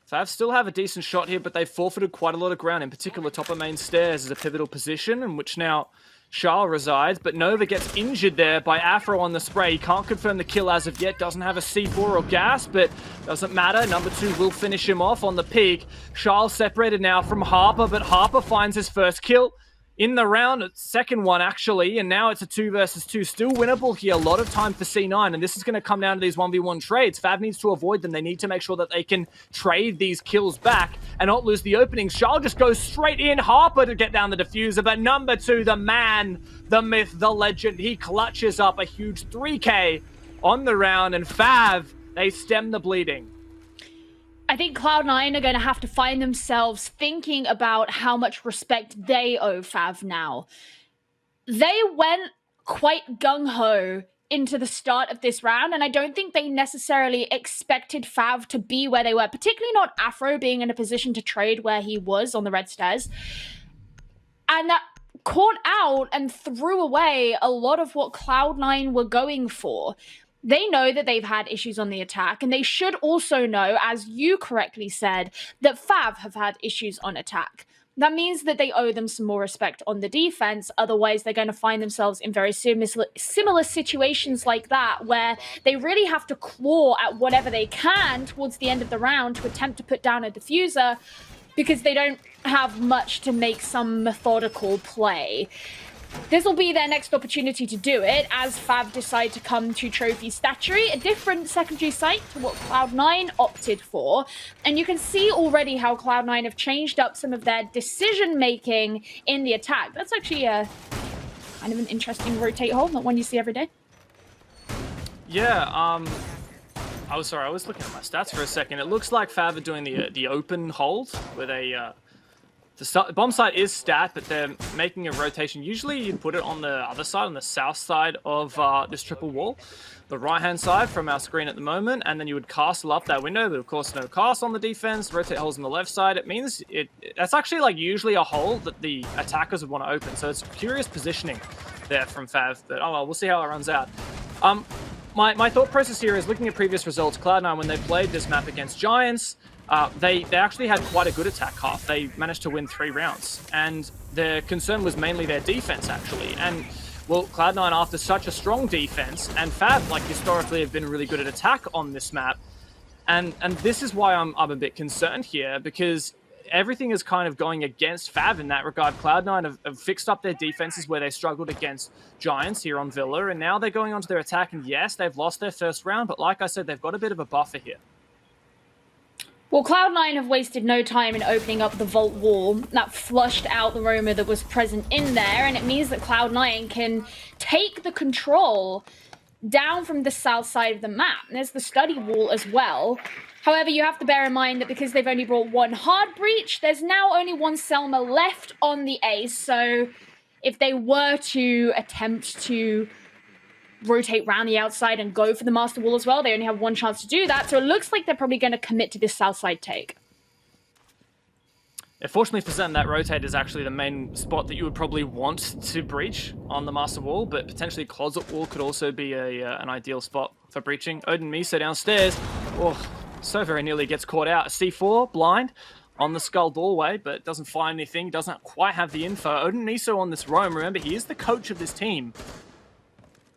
FAV still have a decent shot here, but they've forfeited quite a lot of ground. In particular, top of main stairs is a pivotal position in which now Charles resides, but Nova gets injured there by Afro on the spray. He can't confirm the kill as of yet, doesn't have a C4 or gas, but doesn't matter. Number 2 will finish him off on the peak. Charles separated now from Harper, but Harper finds his first kill in the round, second one actually, and now it's a 2 versus 2. Still winnable here, a lot of time for C9, and this is going to come down to these 1v1 trades. FAV needs to avoid them. They need to make sure that they can trade these kills back and not lose the opening. Charles just goes straight in. Harper to get down the diffuser, but number 2, the man, the myth, the legend, he clutches up a huge 3K on the round, and FAV, they stem the bleeding. I think Cloud9 are going to have to find themselves thinking about how much respect they owe FAV now. They went quite gung-ho into the start of this round, and I don't think they necessarily expected FAV to be where they were, particularly not Afro being in a position to trade where he was on the red stairs. And that caught out and threw away a lot of what Cloud9 were going for. They know that they've had issues on the attack, and they should also know, as you correctly said, that FAV have had issues on attack. That means that they owe them some more respect on the defense. Otherwise, they're going to find themselves in very similar situations like that, where they really have to claw at whatever they can towards the end of the round to attempt to put down a diffuser, because they don't have much to make some methodical play. This will be their next opportunity to do it, as FAV decide to come to Trophy Statuary, a different secondary site to what Cloud9 opted for. And you can see already how Cloud9 have changed up some of their decision-making in the attack. That's actually a kind of an interesting rotate hold, not one you see every day. Yeah, I was looking at my stats for a second. It looks like FAV are doing the open hold, where they... The bomb site is stat, but they're making a rotation. Usually you put it on the other side, on the south side of this triple wall, the right-hand side from our screen at the moment, and then you would castle up that window, but of course no cast on the defense, rotate holes on the left side. It means that's actually like usually a hole that the attackers would want to open, so it's curious positioning there from FAV, but oh well, we'll see how it runs out. My thought process here is looking at previous results. Cloud9, when they played this map against Giants, they actually had quite a good attack half. They managed to win 3 rounds, and their concern was mainly their defense, actually. And, well, Cloud9, after such a strong defense, and FAV, like, historically have been really good at attack on this map, and this is why I'm a bit concerned here, because everything is kind of going against FAV in that regard. Cloud9 have fixed up their defenses where they struggled against Giants here on Villa, and now they're going onto their attack, and yes, they've lost their first round, but like I said, they've got a bit of a buffer here. Well, Cloud9 have wasted no time in opening up the vault wall. That flushed out the roamer that was present in there, and it means that Cloud9 can take the control down from the south side of the map. There's the study wall as well. However, you have to bear in mind that because they've only brought 1 hard breach, there's now only 1 Selma left on the ace, so if they were to attempt to rotate round the outside and go for the master wall as well, they only have 1 chance to do that, so it looks like they're probably going to commit to this south side take. Yeah, fortunately for Zen, that rotate is actually the main spot that you would probably want to breach on the master wall, but potentially closet wall could also be an ideal spot for breaching. Odin Miso downstairs, oh, so very nearly gets caught out. C4, blind on the skull doorway, but doesn't find anything, doesn't quite have the info. Odin Miso on this roam, remember, he is the coach of this team.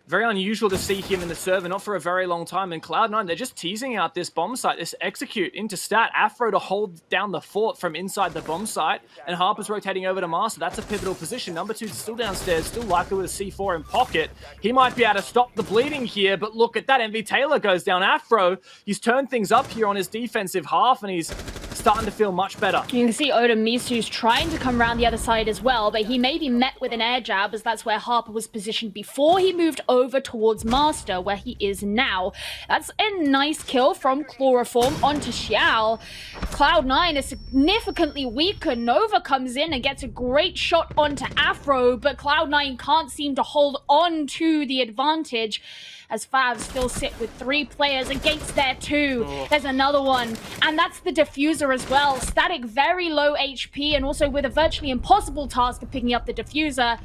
Very unusual to see him in the server, not for a very long time. And Cloud9, they're just teasing out this bomb site, this execute into stat. Afro to hold down the fort from inside the bomb site. And Harper's rotating over to Master. That's a pivotal position. Number 2 still downstairs, still likely with a C4 in pocket. He might be able to stop the bleeding here, but look at that. MV Taylor goes down. Afro, he's turned things up here on his defensive half, and he's starting to feel much better. You can see Oda Misu's trying to come around the other side as well, but he may be met with an air jab, as that's where Harper was positioned before he moved over towards Master, where he is now. That's a nice kill from Chloroform onto Xiao. Cloud9 is significantly weaker. Nova comes in and gets a great shot onto Afro, but Cloud9 can't seem to hold on to the advantage, as FAV still sit with 3 players against their 2. Oh. There's another one, and that's the diffuser as well. Static, very low HP, and also with a virtually impossible task of picking up the diffuser.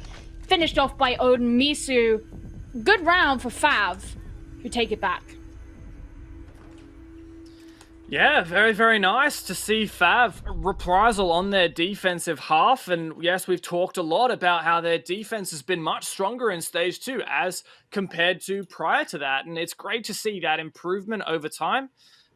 Finished off by Odin Misu. Good round for FAV, who take it back. Yeah, very, very nice to see FAV reprisal on their defensive half. And yes, we've talked a lot about how their defense has been much stronger in Stage 2 as compared to prior to that. And it's great to see that improvement over time.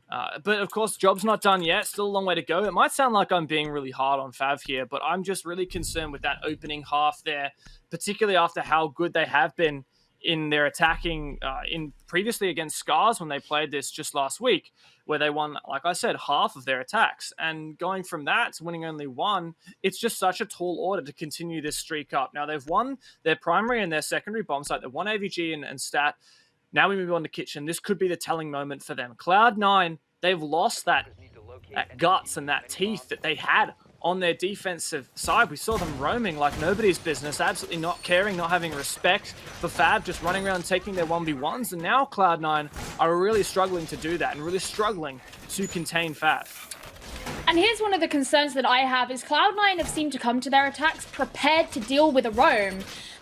But of course, job's not done yet. Still a long way to go. It might sound like I'm being really hard on FAV here, but I'm just really concerned with that opening half there, particularly after how good they have been in their attacking in previously against Scars when they played this just last week, where they won, like I said, half of their attacks. And going from that to winning only 1, it's just such a tall order to continue this streak up. Now, they've won their primary and their secondary bomb site. They've won AVG and Stat. Now we move on to Kitchen. This could be the telling moment for them. Cloud9, they've lost that guts and that teeth that they had on their defensive side. We saw them roaming like nobody's business, absolutely not caring, not having respect for FAV, just running around taking their 1v1s. And now Cloud9 are really struggling to do that and really struggling to contain FAV. And here's one of the concerns that I have is Cloud9 have seemed to come to their attacks prepared to deal with a roam.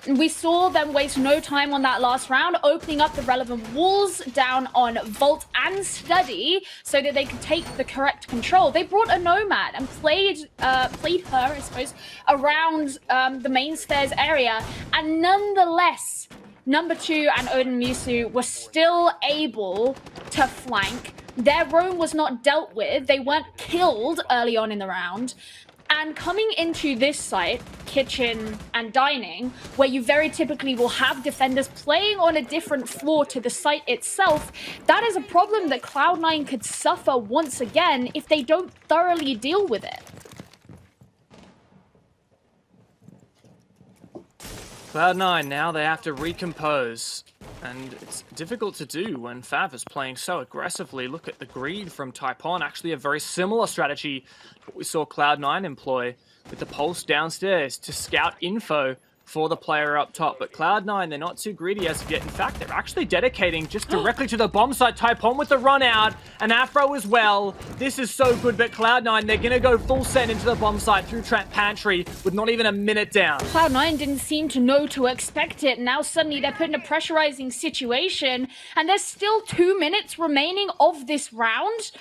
And we saw them waste no time on that last round, opening up the relevant walls down on Vault and Study so that they could take the correct control. They brought a Nomad and played her, I suppose, around the main stairs area. And nonetheless, number 2 and Odin Misu were still able to flank. Their roam was not dealt with. They weren't killed early on in the round. And coming into this site, kitchen and dining, where you very typically will have defenders playing on a different floor to the site itself, that is a problem that Cloud9 could suffer once again if they don't thoroughly deal with it. Cloud9, now they have to recompose. And it's difficult to do when FAV is playing so aggressively. Look at the greed from Taipon. Actually a very similar strategy to what we saw Cloud9 employ with the pulse downstairs to scout info for the player up top. But Cloud9, they're not too greedy as of yet. In fact, they're actually dedicating just directly to the bomb site. Taipon with the run out, and Afro as well. This is so good, but Cloud9, they're going to go full send into the bomb site through Trap Pantry with not even a minute down. Cloud9 didn't seem to know to expect it. Now suddenly they're put in a pressurizing situation, and there's still 2 minutes remaining of this round.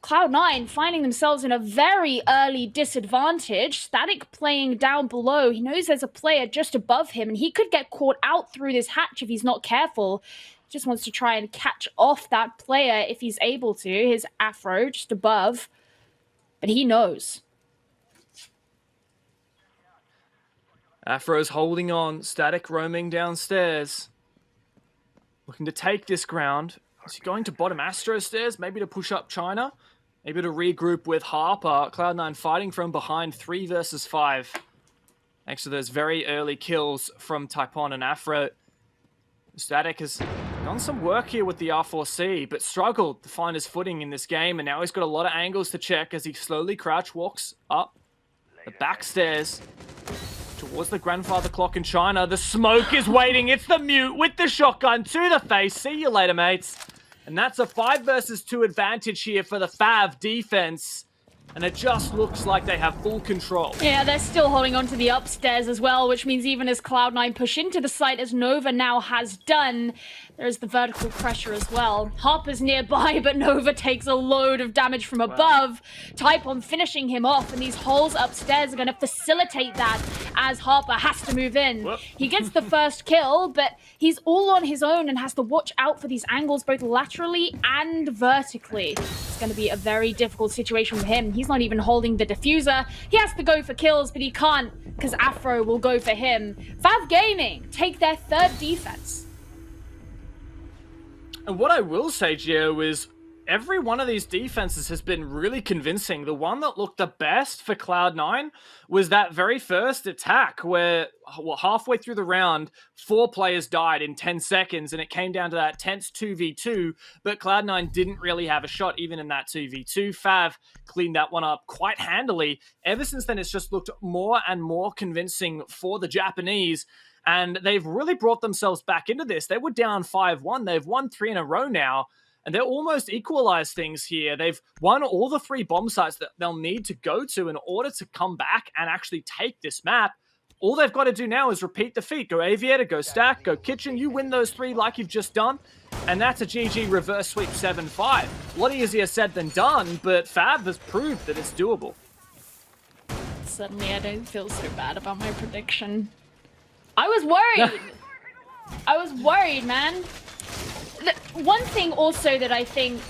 Cloud9 finding themselves in a very early disadvantage. Static playing down below. He knows there's a player just above him, and he could get caught out through this hatch if he's not careful. He just wants to try and catch off that player if he's able to. His Afro just above. But he knows. Afro's holding on. Static roaming downstairs. Looking to take this ground. Is he going to bottom Astro stairs? Maybe to push up China? Maybe to regroup with Harper. Cloud9 fighting from behind 3 versus 5. Thanks to those very early kills from Taipon and Afro. Static has done some work here with the R4C, but struggled to find his footing in this game. And now he's got a lot of angles to check as he slowly crouch walks up the back stairs towards the grandfather clock in China. The smoke is waiting. It's the mute with the shotgun to the face. See you later, mates. And that's a 5 versus 2 advantage here for the FAV defense. And it just looks like they have full control. Yeah, they're still holding on to the upstairs as well, which means even as Cloud9 push into the site, as Nova now has done, there's the vertical pressure as well. Harper's nearby, but Nova takes a load of damage from above. Taipon finishing him off, and these holes upstairs are going to facilitate that as Harper has to move in. Whoop. He gets the first kill, but he's all on his own and has to watch out for these angles, both laterally and vertically. It's going to be a very difficult situation for him. He's not even holding the diffuser. He has to go for kills, but he can't because Afro will go for him. FAV Gaming take their 3rd defense. And what I will say, Gio, is every one of these defenses has been really convincing. The one that looked the best for Cloud9 was that very first attack where halfway through the round, 4 players died in 10 seconds, and it came down to that tense 2v2, but Cloud9 didn't really have a shot even in that 2v2. FAV cleaned that one up quite handily. Ever since then, it's just looked more and more convincing for the Japanese. And they've really brought themselves back into this. They were down 5-1. They've won 3 in a row now. And they're almost equalized things here. They've won all the 3 bomb sites that they'll need to go to in order to come back and actually take this map. All they've got to do now is repeat the feat. Go Aviator, go Stack, go Kitchen. You win those 3 like you've just done. And that's a GG reverse sweep 7-5. A lot easier said than done, but FAV has proved that it's doable. Suddenly I don't feel so bad about my prediction. I was worried. I was worried, man. One thing also that I think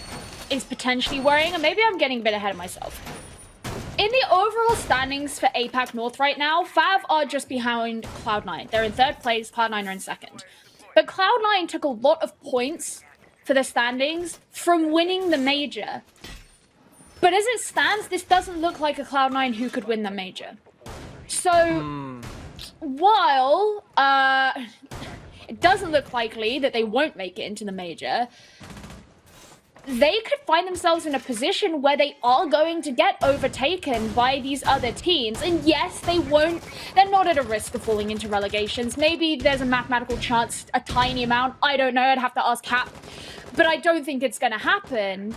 is potentially worrying, and maybe I'm getting a bit ahead of myself. In the overall standings for APAC North right now, FAV are just behind Cloud9. They're in 3rd place, Cloud9 are in 2nd. But Cloud9 took a lot of points for the standings from winning the major. But as it stands, this doesn't look like a Cloud9 who could win the major. So, while it doesn't look likely that they won't make it into the major, they could find themselves in a position where they are going to get overtaken by these other teams. And yes, they're not at a risk of falling into relegations. Maybe there's a mathematical chance, a tiny amount. I don't know, I'd have to ask Cap. But I don't think it's going to happen.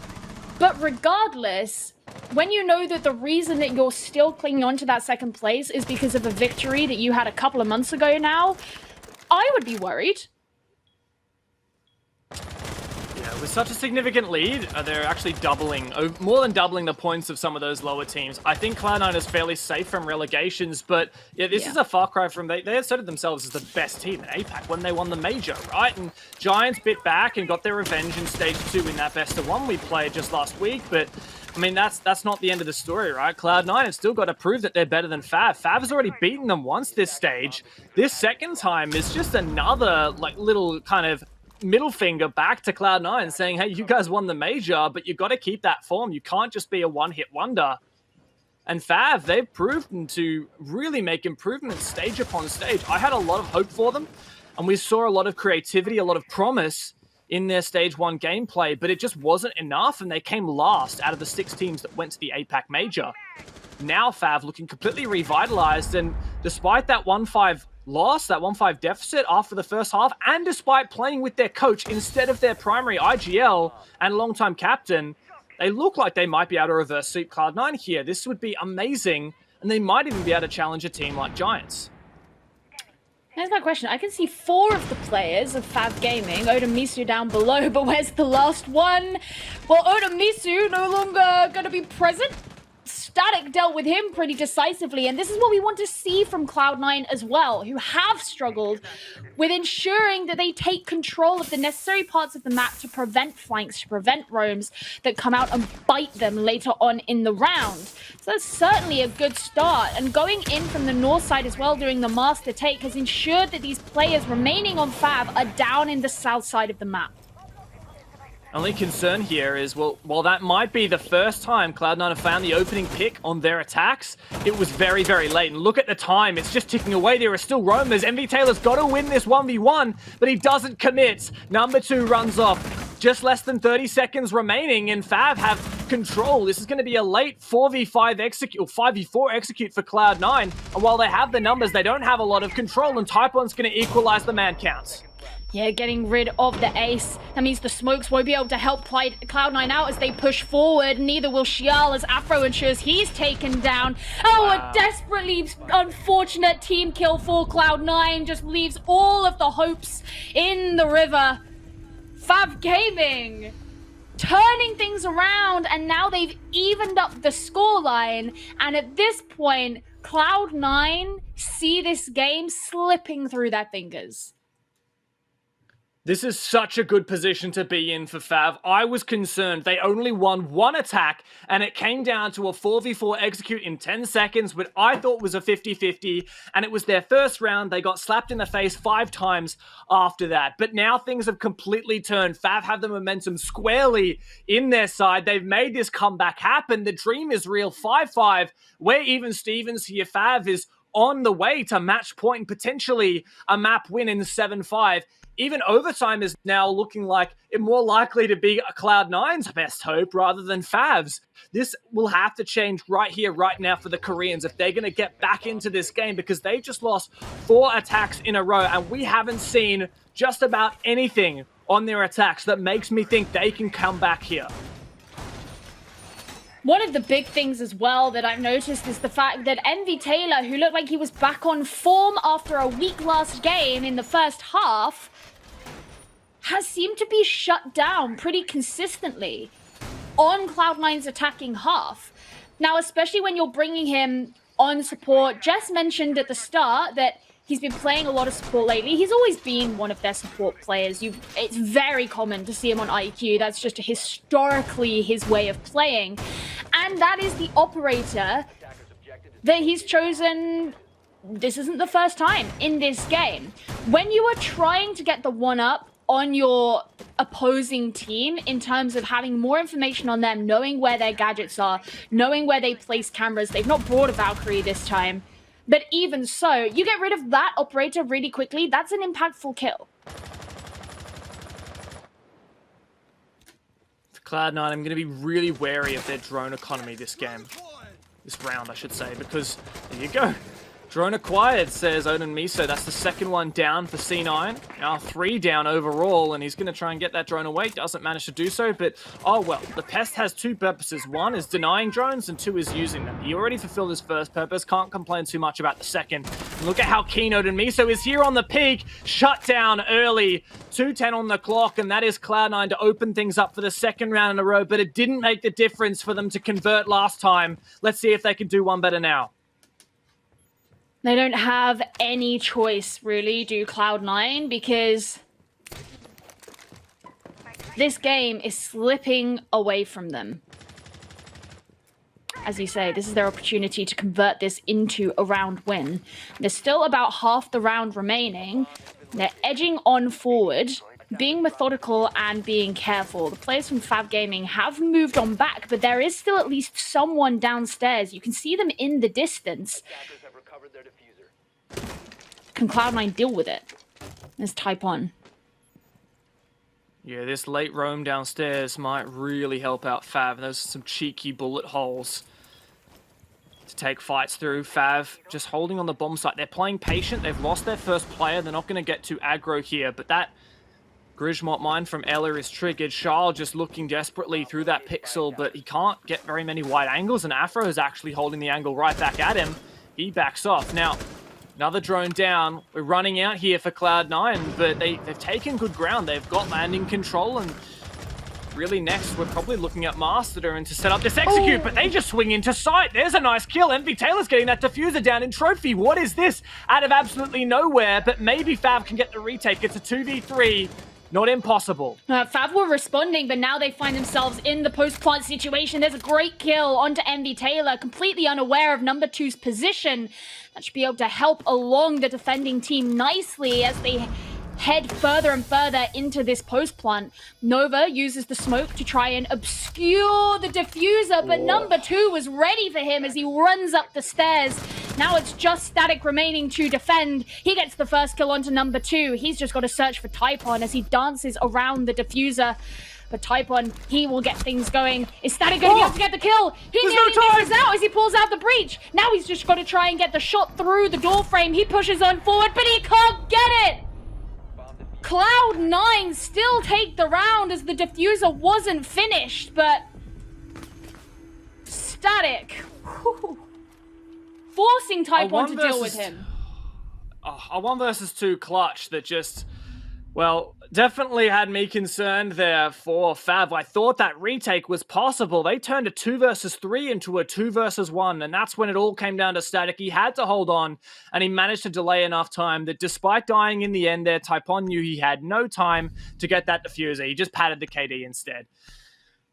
But regardless, when you know that the reason that you're still clinging on to that second place is because of a victory that you had a couple of months ago now, I would be worried. Yeah, with such a significant lead, they're actually doubling, more than doubling the points of some of those lower teams. I think Cloud9 is fairly safe from relegations, but yeah, this is a far cry from, they asserted themselves as the best team in APAC when they won the major, right? And Giants bit back and got their revenge in Stage 2 in that best of 1 we played just last week, but I mean, that's not the end of the story, right? Cloud9 have still got to prove that they're better than FAV. FAV has already beaten them once this stage. This second time is just another, like, little kind of middle finger back to Cloud9 saying, hey, you guys won the major, but you've got to keep that form. You can't just be a one-hit wonder. And FAV, they've proven to really make improvements stage upon stage. I had a lot of hope for them, and we saw a lot of creativity, a lot of promise in their Stage 1 gameplay, but it just wasn't enough, and they came last out of the 6 teams that went to the APAC Major. Now FAV looking completely revitalized, and despite that 1-5 loss, that 1-5 deficit after the first half, and despite playing with their coach instead of their primary IGL and longtime captain, they look like they might be able to reverse sweep Cloud9 here. This would be amazing, and they might even be able to challenge a team like Giants. Here's my question. I can see 4 of the players of FAV Gaming, Odamisu down below, but where's the last one? Well, Odamisu no longer going to be present. Static dealt with him pretty decisively, and this is what we want to see from Cloud9 as well, who have struggled with ensuring that they take control of the necessary parts of the map to prevent flanks, to prevent roams that come out and bite them later on in the round. So that's certainly a good start, and going in from the north side as well during the master take has ensured that these players remaining on FAV are down in the south side of the map. Only concern here is, well, while that might be the first time Cloud9 have found the opening pick on their attacks, it was very, very late. And look at the time, it's just ticking away. There are still roamers. MV Taylor's got to win this 1v1, but he doesn't commit. Number 2 runs off. Just less than 30 seconds remaining, and FAV have control. This is going to be a late 4v5 execute, or 5v4 execute for Cloud9. And while they have the numbers, they don't have a lot of control, and Typon's going to equalize the man counts. Yeah, getting rid of the ace. That means the smokes won't be able to help Cloud9 out as they push forward. Neither will Shial as Afro ensures he's taken down. Oh, wow. A desperately unfortunate team kill for Cloud9 just leaves all of the hopes in the river. FAV Gaming turning things around, and now they've evened up the scoreline. And at this point, Cloud9 see this game slipping through their fingers. This is such a good position to be in for FAV. I was concerned. They only won 1 attack, and it came down to a 4v4 execute in 10 seconds, which I thought was a 50-50, and it was their first round. They got slapped in the face 5 times after that. But now things have completely turned. FAV have the momentum squarely in their side. They've made this comeback happen. The dream is real. 5-5. We're even Stevens here. FAV is on the way to match point and potentially a map win in 7-5. Even overtime is now looking like it more likely to be a Cloud9's best hope rather than FAV's. This will have to change right here, right now for the Koreans if they're going to get back into this game, because they've just lost 4 attacks in a row, and we haven't seen just about anything on their attacks that makes me think they can come back here. One of the big things as well that I've noticed is the fact that MV Taylor, who looked like he was back on form after a weak last game in the first half, has seemed to be shut down pretty consistently on Cloud9's attacking half. Now, especially when you're bringing him on support, Jess mentioned at the start that he's been playing a lot of support lately. He's always been one of their support players. It's very common to see him on IQ. That's just historically his way of playing. And that is the operator that he's chosen. This isn't the first time in this game. When you are trying to get the 1-up on your opposing team in terms of having more information on them, knowing where their gadgets are, knowing where they place cameras. They've not brought a Valkyrie this time. But even so, you get rid of that operator really quickly. That's an impactful kill. For Cloud9, I'm going to be really wary of their drone economy this game. This round, I should say, because there you go. Drone acquired, says Odin Miso. That's the second one down for C9. Now 3 down overall, and he's going to try and get that drone away. Doesn't manage to do so, but oh well. The Pest has 2 purposes. 1 is denying drones, and 2 is using them. He already fulfilled his first purpose. Can't complain too much about the second. And look at how keen Odin Miso is here on the peak. Shut down early. 2:10 on the clock, and that is Cloud9 to open things up for the second round in a row, but it didn't make the difference for them to convert last time. Let's see if they can do one better now. They don't have any choice, really, do Cloud9, because this game is slipping away from them. As you say, this is their opportunity to convert this into a round win. There's still about half the round remaining. They're edging on forward, being methodical and being careful. The players from FAV Gaming have moved on back, but there is still at least someone downstairs. You can see them in the distance. Can Cloud9 deal with it? There's Type-On. Yeah, this late roam downstairs might really help out FAV. Those are some cheeky bullet holes to take fights through. FAV just holding on the bomb site. They're playing patient. They've lost their first player. They're not going to get too aggro here, but that Grismot mine from Ella is triggered. Charles just looking desperately through that pixel, but he can't get very many wide angles, and Afro is actually holding the angle right back at him. He backs off. Now, another drone down. We're running out here for Cloud9, but they've taken good ground. They've got landing control, and really next we're probably looking at Master and to set up this execute, but they just swing into sight. There's a nice kill. Envy Taylor's getting that diffuser down in trophy. What is this? Out of absolutely nowhere, but maybe FAV can get the retake. It's a 2v3. Not impossible. FAV were responding, but now they find themselves in the post-plant situation. There's a great kill onto Envy Taylor, completely unaware of number 2's position. That should be able to help along the defending team nicely as they head further and further into this post-plant. Nova uses the smoke to try and obscure the diffuser, but number 2 was ready for him as he runs up the stairs. Now it's just Static remaining to defend. He gets the first kill onto number 2. He's just got to search for Type-On as he dances around the diffuser. But Type-On, he will get things going. Is Static going to be able to get the kill? He nearly misses out as he pulls out the breach. Now he's just got to try and get the shot through the door frame. He pushes on forward, but he can't get it. Cloud9 still take the round as the diffuser wasn't finished, but Static, forcing Type-On to deal with him. A 1 versus 2 clutch that just, well, definitely had me concerned there for FAV. I thought that retake was possible. They turned a 2 versus 3 into a 2 versus 1, and that's when it all came down to Static. He had to hold on, and he managed to delay enough time that despite dying in the end there, Type-On knew he had no time to get that diffuser. He just padded the KD instead.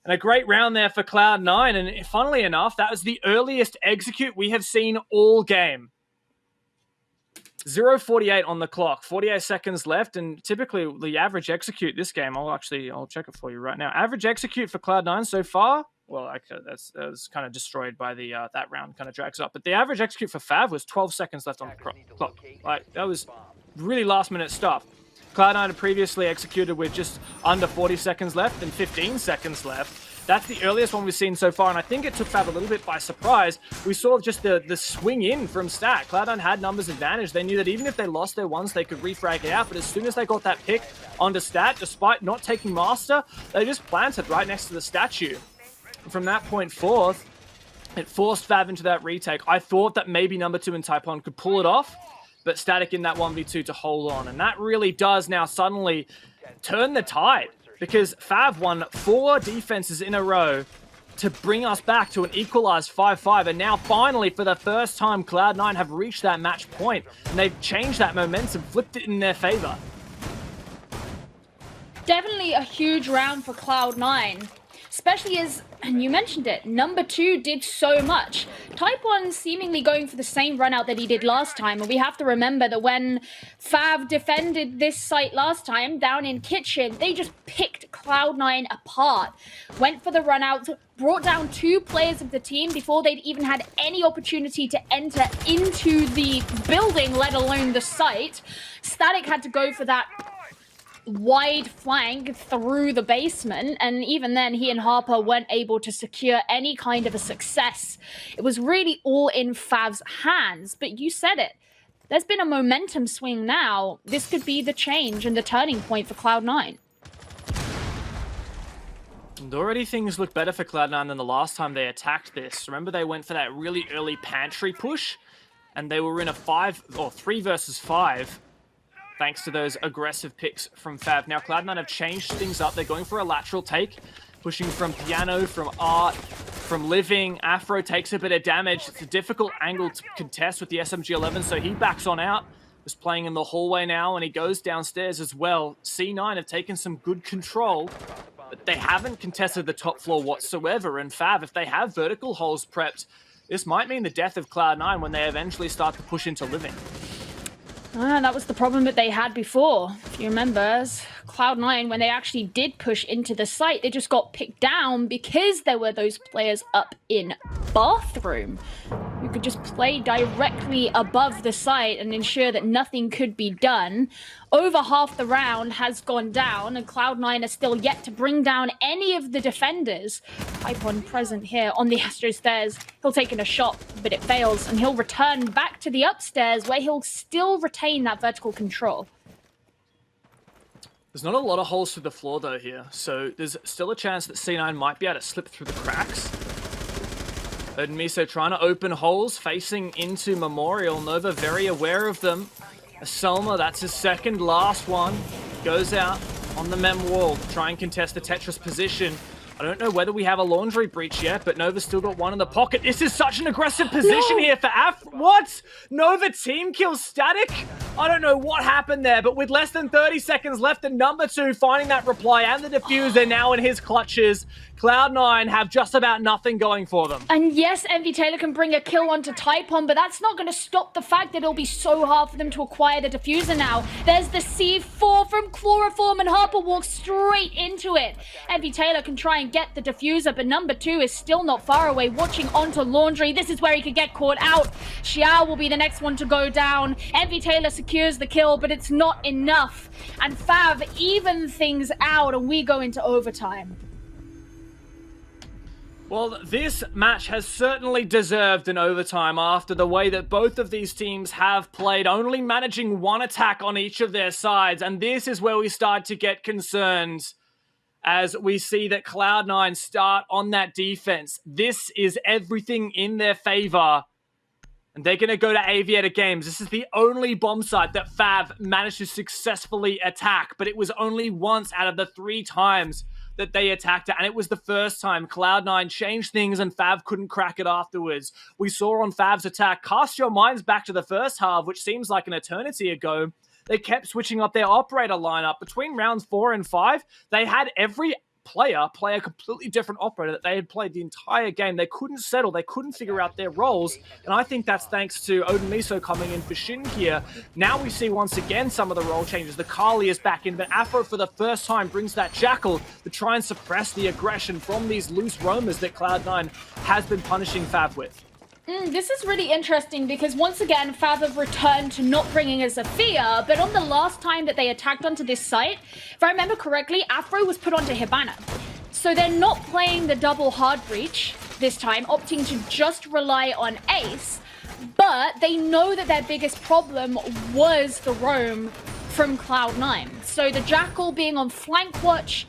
And a great round there for Cloud9, and funnily enough, that was the earliest execute we have seen all game. 0:48 on the clock, 48 seconds left, and typically the average execute this game, I'll check it for you right now. Average execute for Cloud9 so far, well, that was kind of destroyed by the that round kind of drags up, but the average execute for FAV was 12 seconds left on the clock. Like, that was really last minute stuff. Cloud9 had previously executed with just under 40 seconds left and 15 seconds left. That's the earliest one we've seen so far, and I think it took FAV a little bit by surprise. We saw just the swing in from Stat. Cloud9 had numbers advantage. They knew that even if they lost their ones, they could refrag it out, but as soon as they got that pick onto Stat, despite not taking Master, they just planted right next to the statue. And from that point forth, it forced FAV into that retake. I thought that maybe number 2 and Type-On could pull it off, but Static in that 1v2 to hold on, and that really does now suddenly turn the tide. Because FAV won 4 defenses in a row to bring us back to an equalized 5-5. And now finally, for the first time, Cloud9 have reached that match point. And they've changed that momentum, flipped it in their favor. Definitely a huge round for Cloud9. Especially as, and you mentioned it, number 2 did so much. Type-On seemingly going for the same run out that he did last time. And we have to remember that when FAV defended this site last time, down in Kitchen, they just picked Cloud9 apart. Went for the run out, brought down 2 players of the team before they'd even had any opportunity to enter into the building, let alone the site. Static had to go for that wide flank through the basement, and even then he and Harper weren't able to secure any kind of a success. It was really all in FAV's hands, but you said it. There's been a momentum swing now. This could be the change and the turning point for Cloud9. And already things look better for Cloud9 than the last time they attacked this. Remember, they went for that really early pantry push, and they were in a 3 versus 5, thanks to those aggressive picks from FAV. Now, Cloud9 have changed things up. They're going for a lateral take, pushing from Piano, from Art, from Living. Afro takes a bit of damage. It's a difficult angle to contest with the SMG-11, so he backs on out. Was playing in the hallway now, and he goes downstairs as well. C9 have taken some good control, but they haven't contested the top floor whatsoever. And FAV, if they have vertical holes prepped, this might mean the death of Cloud9 when they eventually start to push into Living. That was the problem that they had before. If you remember, Cloud9, when they actually did push into the site, they just got picked down because there were those players up in Bathroom who could just play directly above the site and ensure that nothing could be done. Over half the round has gone down, and Cloud9 are still yet to bring down any of the defenders. Ipon present here on the Astro stairs. He'll take in a shot, but it fails, and he'll return back to the upstairs where he'll still retain that vertical control. There's not a lot of holes through the floor though here, so there's still a chance that C9 might be able to slip through the cracks. And Miso trying to open holes, facing into Memorial. Nova very aware of them. Selma, that's his second last one. Goes out on the Mem wall, try and contest the Tetris position. I don't know whether we have a laundry breach yet, but Nova's still got one in the pocket. This is such an aggressive position here for What? Nova team kill Static? I don't know what happened there, but with less than 30 seconds left and number 2 finding that reply and the diffuser now in his clutches, Cloud9 have just about nothing going for them. And yes, Envy Taylor can bring a kill onto Typon, but that's not going to stop the fact that it'll be so hard for them to acquire the diffuser now. There's the C4 from Chloroform, and Harper walks straight into it. Envy Taylor can try and get the diffuser, but number 2 is still not far away, watching onto Laundry. This is where he could get caught out. Xiao will be the next one to go down. Envy Taylor secures the kill, but it's not enough. And FAV even things out, and we go into overtime. Well, this match has certainly deserved an overtime after the way that both of these teams have played, only managing one attack on each of their sides. And this is where we start to get concerned as we see that Cloud9 start on that defense. This is everything in their favor. And they're going to go to Aviator Games. This is the only bomb site that FAV managed to successfully attack, but it was only once out of the 3 times that they attacked it, and it was the first time Cloud9 changed things and FAV couldn't crack it afterwards. We saw on FAV's attack, cast your minds back to the first half, which seems like an eternity ago. They kept switching up their operator lineup. Between rounds 4 and 5, they had every player play a completely different operator that they had played the entire game. They couldn't settle, they couldn't figure out their roles, and I think that's thanks to Odin Miso coming in for Shin here. Now we see once again some of the role changes. The Kali is back in, but Afro for the first time brings that Jackal to try and suppress the aggression from these loose roamers that Cloud9 has been punishing FAV with. This is really interesting because once again, FAV have returned to not bringing a Zafia, but on the last time that they attacked onto this site, if I remember correctly, Afro was put onto Hibana. So they're not playing the double hard breach this time, opting to just rely on Ace, but they know that their biggest problem was the roam from Cloud9. So the Jackal being on flank watch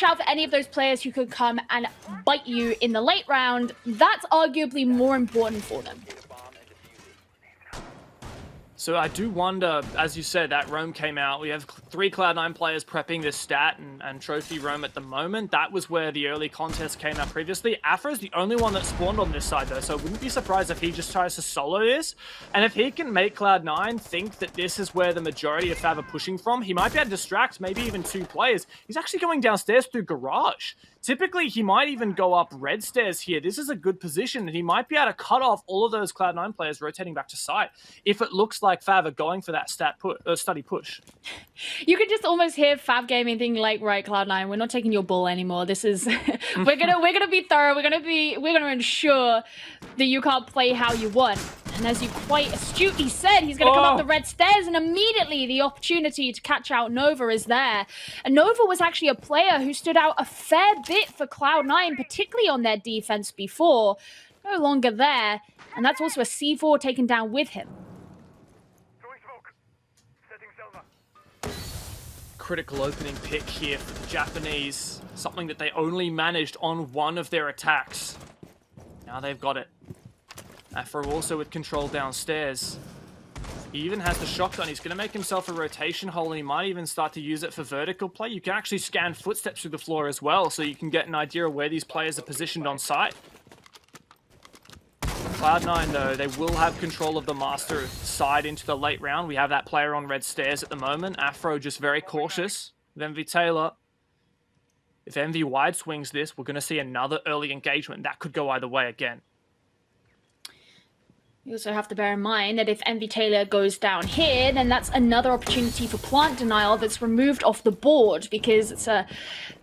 out for any of those players who could come and bite you in the late round. That's arguably more important for them. So I do wonder, as you said, that roam came out. We have 3 Cloud9 players prepping this stat and trophy roam at the moment. That was where the early contest came out previously. Afro's the only one that spawned on this side though, so I wouldn't be surprised if he just tries to solo this. And if he can make Cloud9 think that this is where the majority of FAV are pushing from, he might be able to distract maybe even 2 players. He's actually going downstairs through Garage. Typically, he might even go up red stairs here. This is a good position, and he might be able to cut off all of those Cloud9 players rotating back to site if it looks like FAV are going for that study push. You could just almost hear FAV Gaming thinking like, right, Cloud9, we're not taking your bull anymore. This is we're gonna be thorough. We're gonna ensure that you can't play how you want. And as you quite astutely said, he's going to come up the red stairs, and immediately the opportunity to catch out Nova is there. And Nova was actually a player who stood out a fair bit for Cloud9, particularly on their defense before. No longer there, and that's also a C4 taken down with him. Critical opening pick here for the Japanese. Something that they only managed on one of their attacks. Now they've got it. Afro also with control downstairs. He even has the shotgun. He's going to make himself a rotation hole, and he might even start to use it for vertical play. You can actually scan footsteps through the floor as well, so you can get an idea of where these players are positioned on site. Cloud9, though, they will have control of the master side into the late round. We have that player on red stairs at the moment. Afro just very cautious with MV Taylor. If MV wide swings this, we're going to see another early engagement. That could go either way again. You also have to bear in mind that if MV Taylor goes down here, then that's another opportunity for plant denial that's removed off the board, because it's a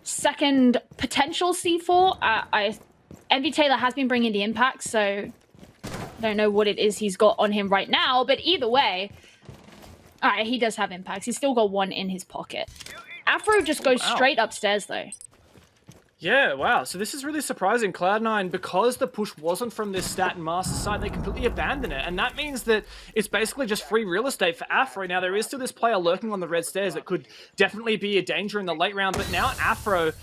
second potential C4. MV Taylor has been bringing the impact, so I don't know what it is he's got on him right now, but either way, all right, he does have impacts. He's still got one in his pocket. Afro just goes straight upstairs, though. Yeah, wow. So this is really surprising. Cloud9, because the push wasn't from this stat and master side, they completely abandoned it. And that means that it's basically just free real estate for Afro. Now, there is still this player lurking on the red stairs that could definitely be a danger in the late round. But now Afro,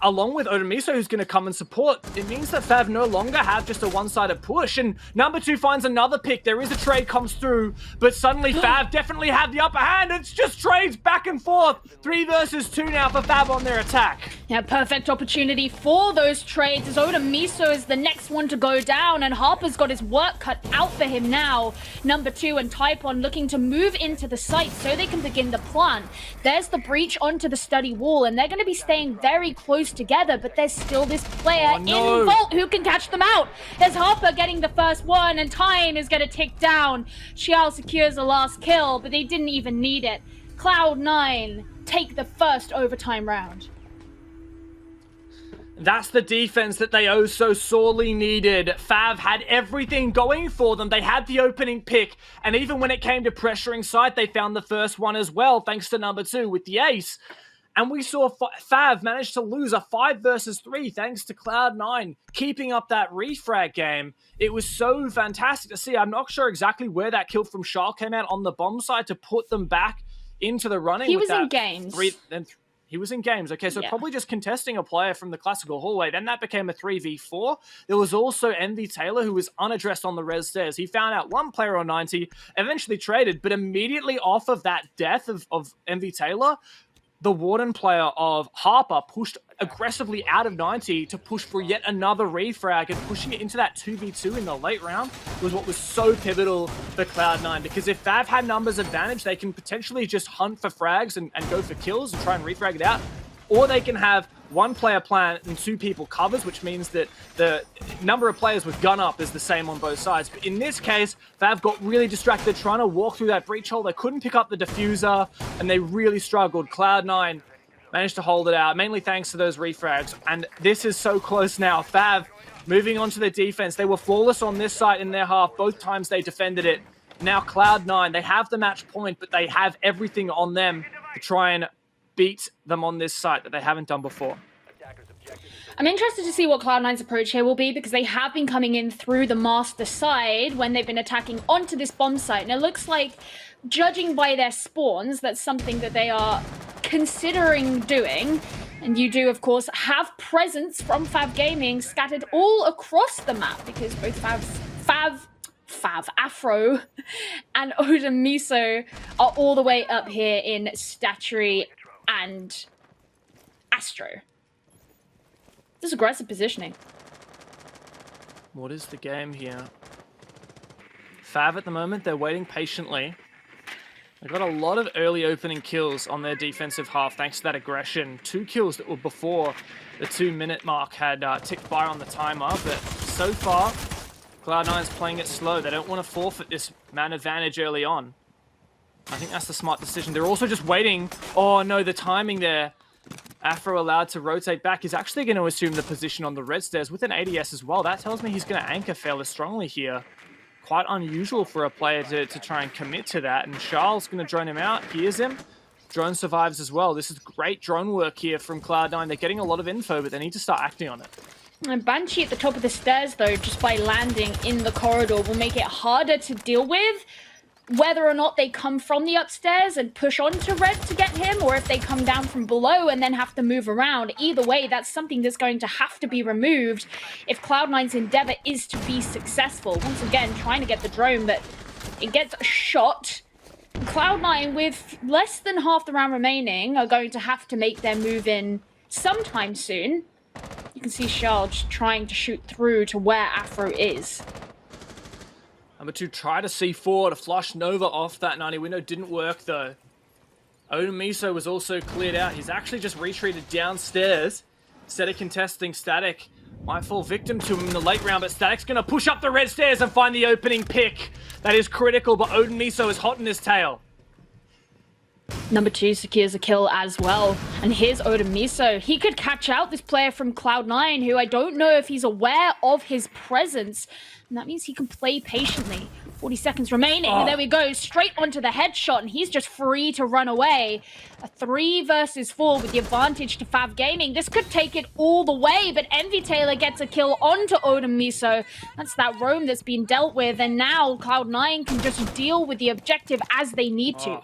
along with Odemiso, who's going to come and support, it means that FAV no longer have just a one-sided push. And number 2 finds another pick. There is a trade comes through, but suddenly FAV definitely have the upper hand. It's just trades back and forth. 3 versus 2 now for FAV on their attack. Yeah, perfect opportunity for those trades, as Odemiso is the next one to go down, and Harper's got his work cut out for him now. Number 2 and Taipon looking to move into the site so they can begin the plant. There's the breach onto the study wall, and they're going to be staying very close together, but there's still this player in Vault who can catch them out. There's Harper getting the first one, and time is going to tick down. Xiao secures the last kill, but they didn't even need it. Cloud9 take the first overtime round. That's the defense that they oh so sorely needed. FAV had everything going for them. They had the opening pick, and even when it came to pressuring side, they found the first one as well, thanks to number 2 with the ace. And we saw FAV manage to lose a 5 versus 3 thanks to Cloud9 keeping up that refrag game. It was so fantastic to see. I'm not sure exactly where that kill from Charles came out on the bomb side to put them back into the running. He was in games. He was in games. Okay, so probably just contesting a player from the classical hallway. Then that became a 3v4. There was also MV Taylor, who was unaddressed on the res stairs. He found out one player on 90, eventually traded, but immediately off of that death of MV Taylor, the Warden player of Harper pushed aggressively out of 90 to push for yet another refrag, and pushing it into that 2v2 in the late round was what was so pivotal for Cloud9, because if FAV had numbers advantage, they can potentially just hunt for frags and go for kills and try and refrag it out, or they can have one player plant and 2 people covers, which means that the number of players with gun up is the same on both sides. But in this case, FAV got really distracted trying to walk through that breach hole. They couldn't pick up the diffuser, and they really struggled. Cloud9 managed to hold it out, mainly thanks to those refrags. And this is so close now. FAV moving on to the defense. They were flawless on this side in their half. Both times they defended it. Now Cloud9, they have the match point, but they have everything on them to try and beat them on this site that they haven't done before. I'm interested to see what Cloud9's approach here will be, because they have been coming in through the master side when they've been attacking onto this bomb site. And it looks like, judging by their spawns, that's something that they are considering doing. And you do, of course, have presence from FAV Gaming scattered all across the map, because both FAV, Afro, and Odemiso are all the way up here in Statuary and Astro. This is aggressive positioning. What is the game here? FAV at the moment, they're waiting patiently. They got a lot of early opening kills on their defensive half thanks to that aggression. 2 kills that were before the 2-minute mark had ticked by on the timer, but so far, Cloud9's playing it slow. They don't want to forfeit this man advantage early on. I think that's the smart decision. They're also just waiting. Oh no, the timing there. Afro allowed to rotate back. He's actually going to assume the position on the red stairs with an ADS as well. That tells me he's going to anchor fairly strongly here. quite unusual for a player to try and commit to that. And Charles going to drone him out, hears him. Drone survives as well. This is great drone work here from Cloud9. They're getting a lot of info, but they need to start acting on it. And Banshee at the top of the stairs, though, just by landing in the corridor, will make it harder to deal with. Whether or not they come from the upstairs and push onto Red to get him, or if they come down from below and then have to move around. Either way, that's something that's going to have to be removed if Cloud9's endeavor is to be successful. Once again, trying to get the drone, but it gets shot. Cloud9, with less than half the round remaining, are going to have to make their move in sometime soon. You can see Charles trying to shoot through to where Afro is. Number 2 tried to C4 to flush Nova off that 90 window. Didn't work, though. Odin Miso was also cleared out. He's actually just retreated downstairs instead of contesting Static. Might fall victim to him in the late round, but Static's going to push up the red stairs and find the opening pick. That is critical, but Odin Miso is hot in his tail. Number 2 secures a kill as well. And here's Odin Miso. He could catch out this player from Cloud9, who I don't know if he's aware of his presence. And that means he can play patiently. 40 seconds remaining. And there we go. Straight onto the headshot. And he's just free to run away. A 3 versus 4 with the advantage to FAV Gaming. This could take it all the way. But Envy Taylor gets a kill onto Odin Miso. That's that roam that's been dealt with. And now Cloud9 can just deal with the objective as they need to.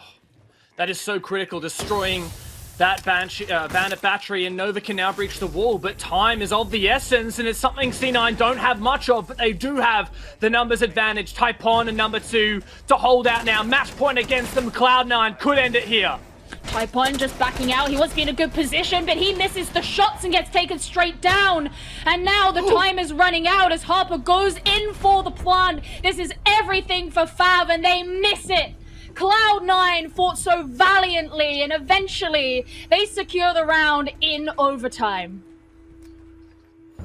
That is so critical, destroying that Bandit battery, and Nova can now breach the wall, but time is of the essence, and it's something C9 don't have much of, but they do have the numbers advantage. Taipon and number 2 to hold out now. Match point against them. Cloud9 could end it here. Taipon just backing out. He was in a good position, but he misses the shots and gets taken straight down. And now the time is running out as Harper goes in for the plant. This is everything for FAV, and they miss it. Cloud9 fought so valiantly, and eventually they secure the round in overtime.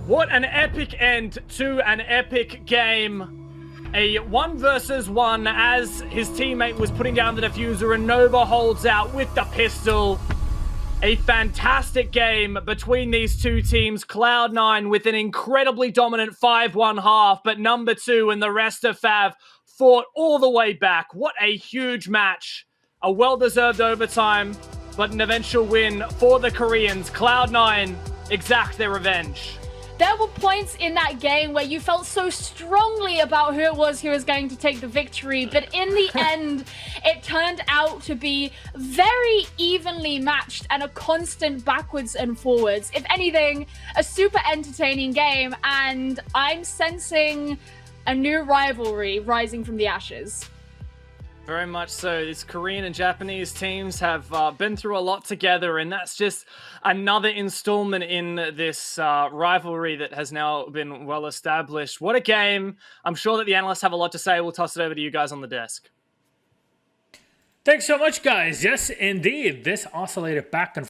What an epic end to an epic game. A 1 versus 1 as his teammate was putting down the diffuser, and Nova holds out with the pistol. A fantastic game between these two teams. Cloud9 with an incredibly dominant 5-1 half, but number 2 and the rest of FAV fought all the way back. What a huge match. A well-deserved overtime, but an eventual win for the Koreans. Cloud9 exact their revenge. There were points in that game where you felt so strongly about who it was who was going to take the victory, but in the end, it turned out to be very evenly matched and a constant backwards and forwards. If anything, a super entertaining game, and I'm sensing a new rivalry rising from the ashes. Very much so. These Korean and Japanese teams have been through a lot together, and that's just another installment in this rivalry that has now been well established. What a game. I'm sure that the analysts have a lot to say. We'll toss it over to you guys on the desk. Thanks so much, guys. Yes, indeed. This oscillated back and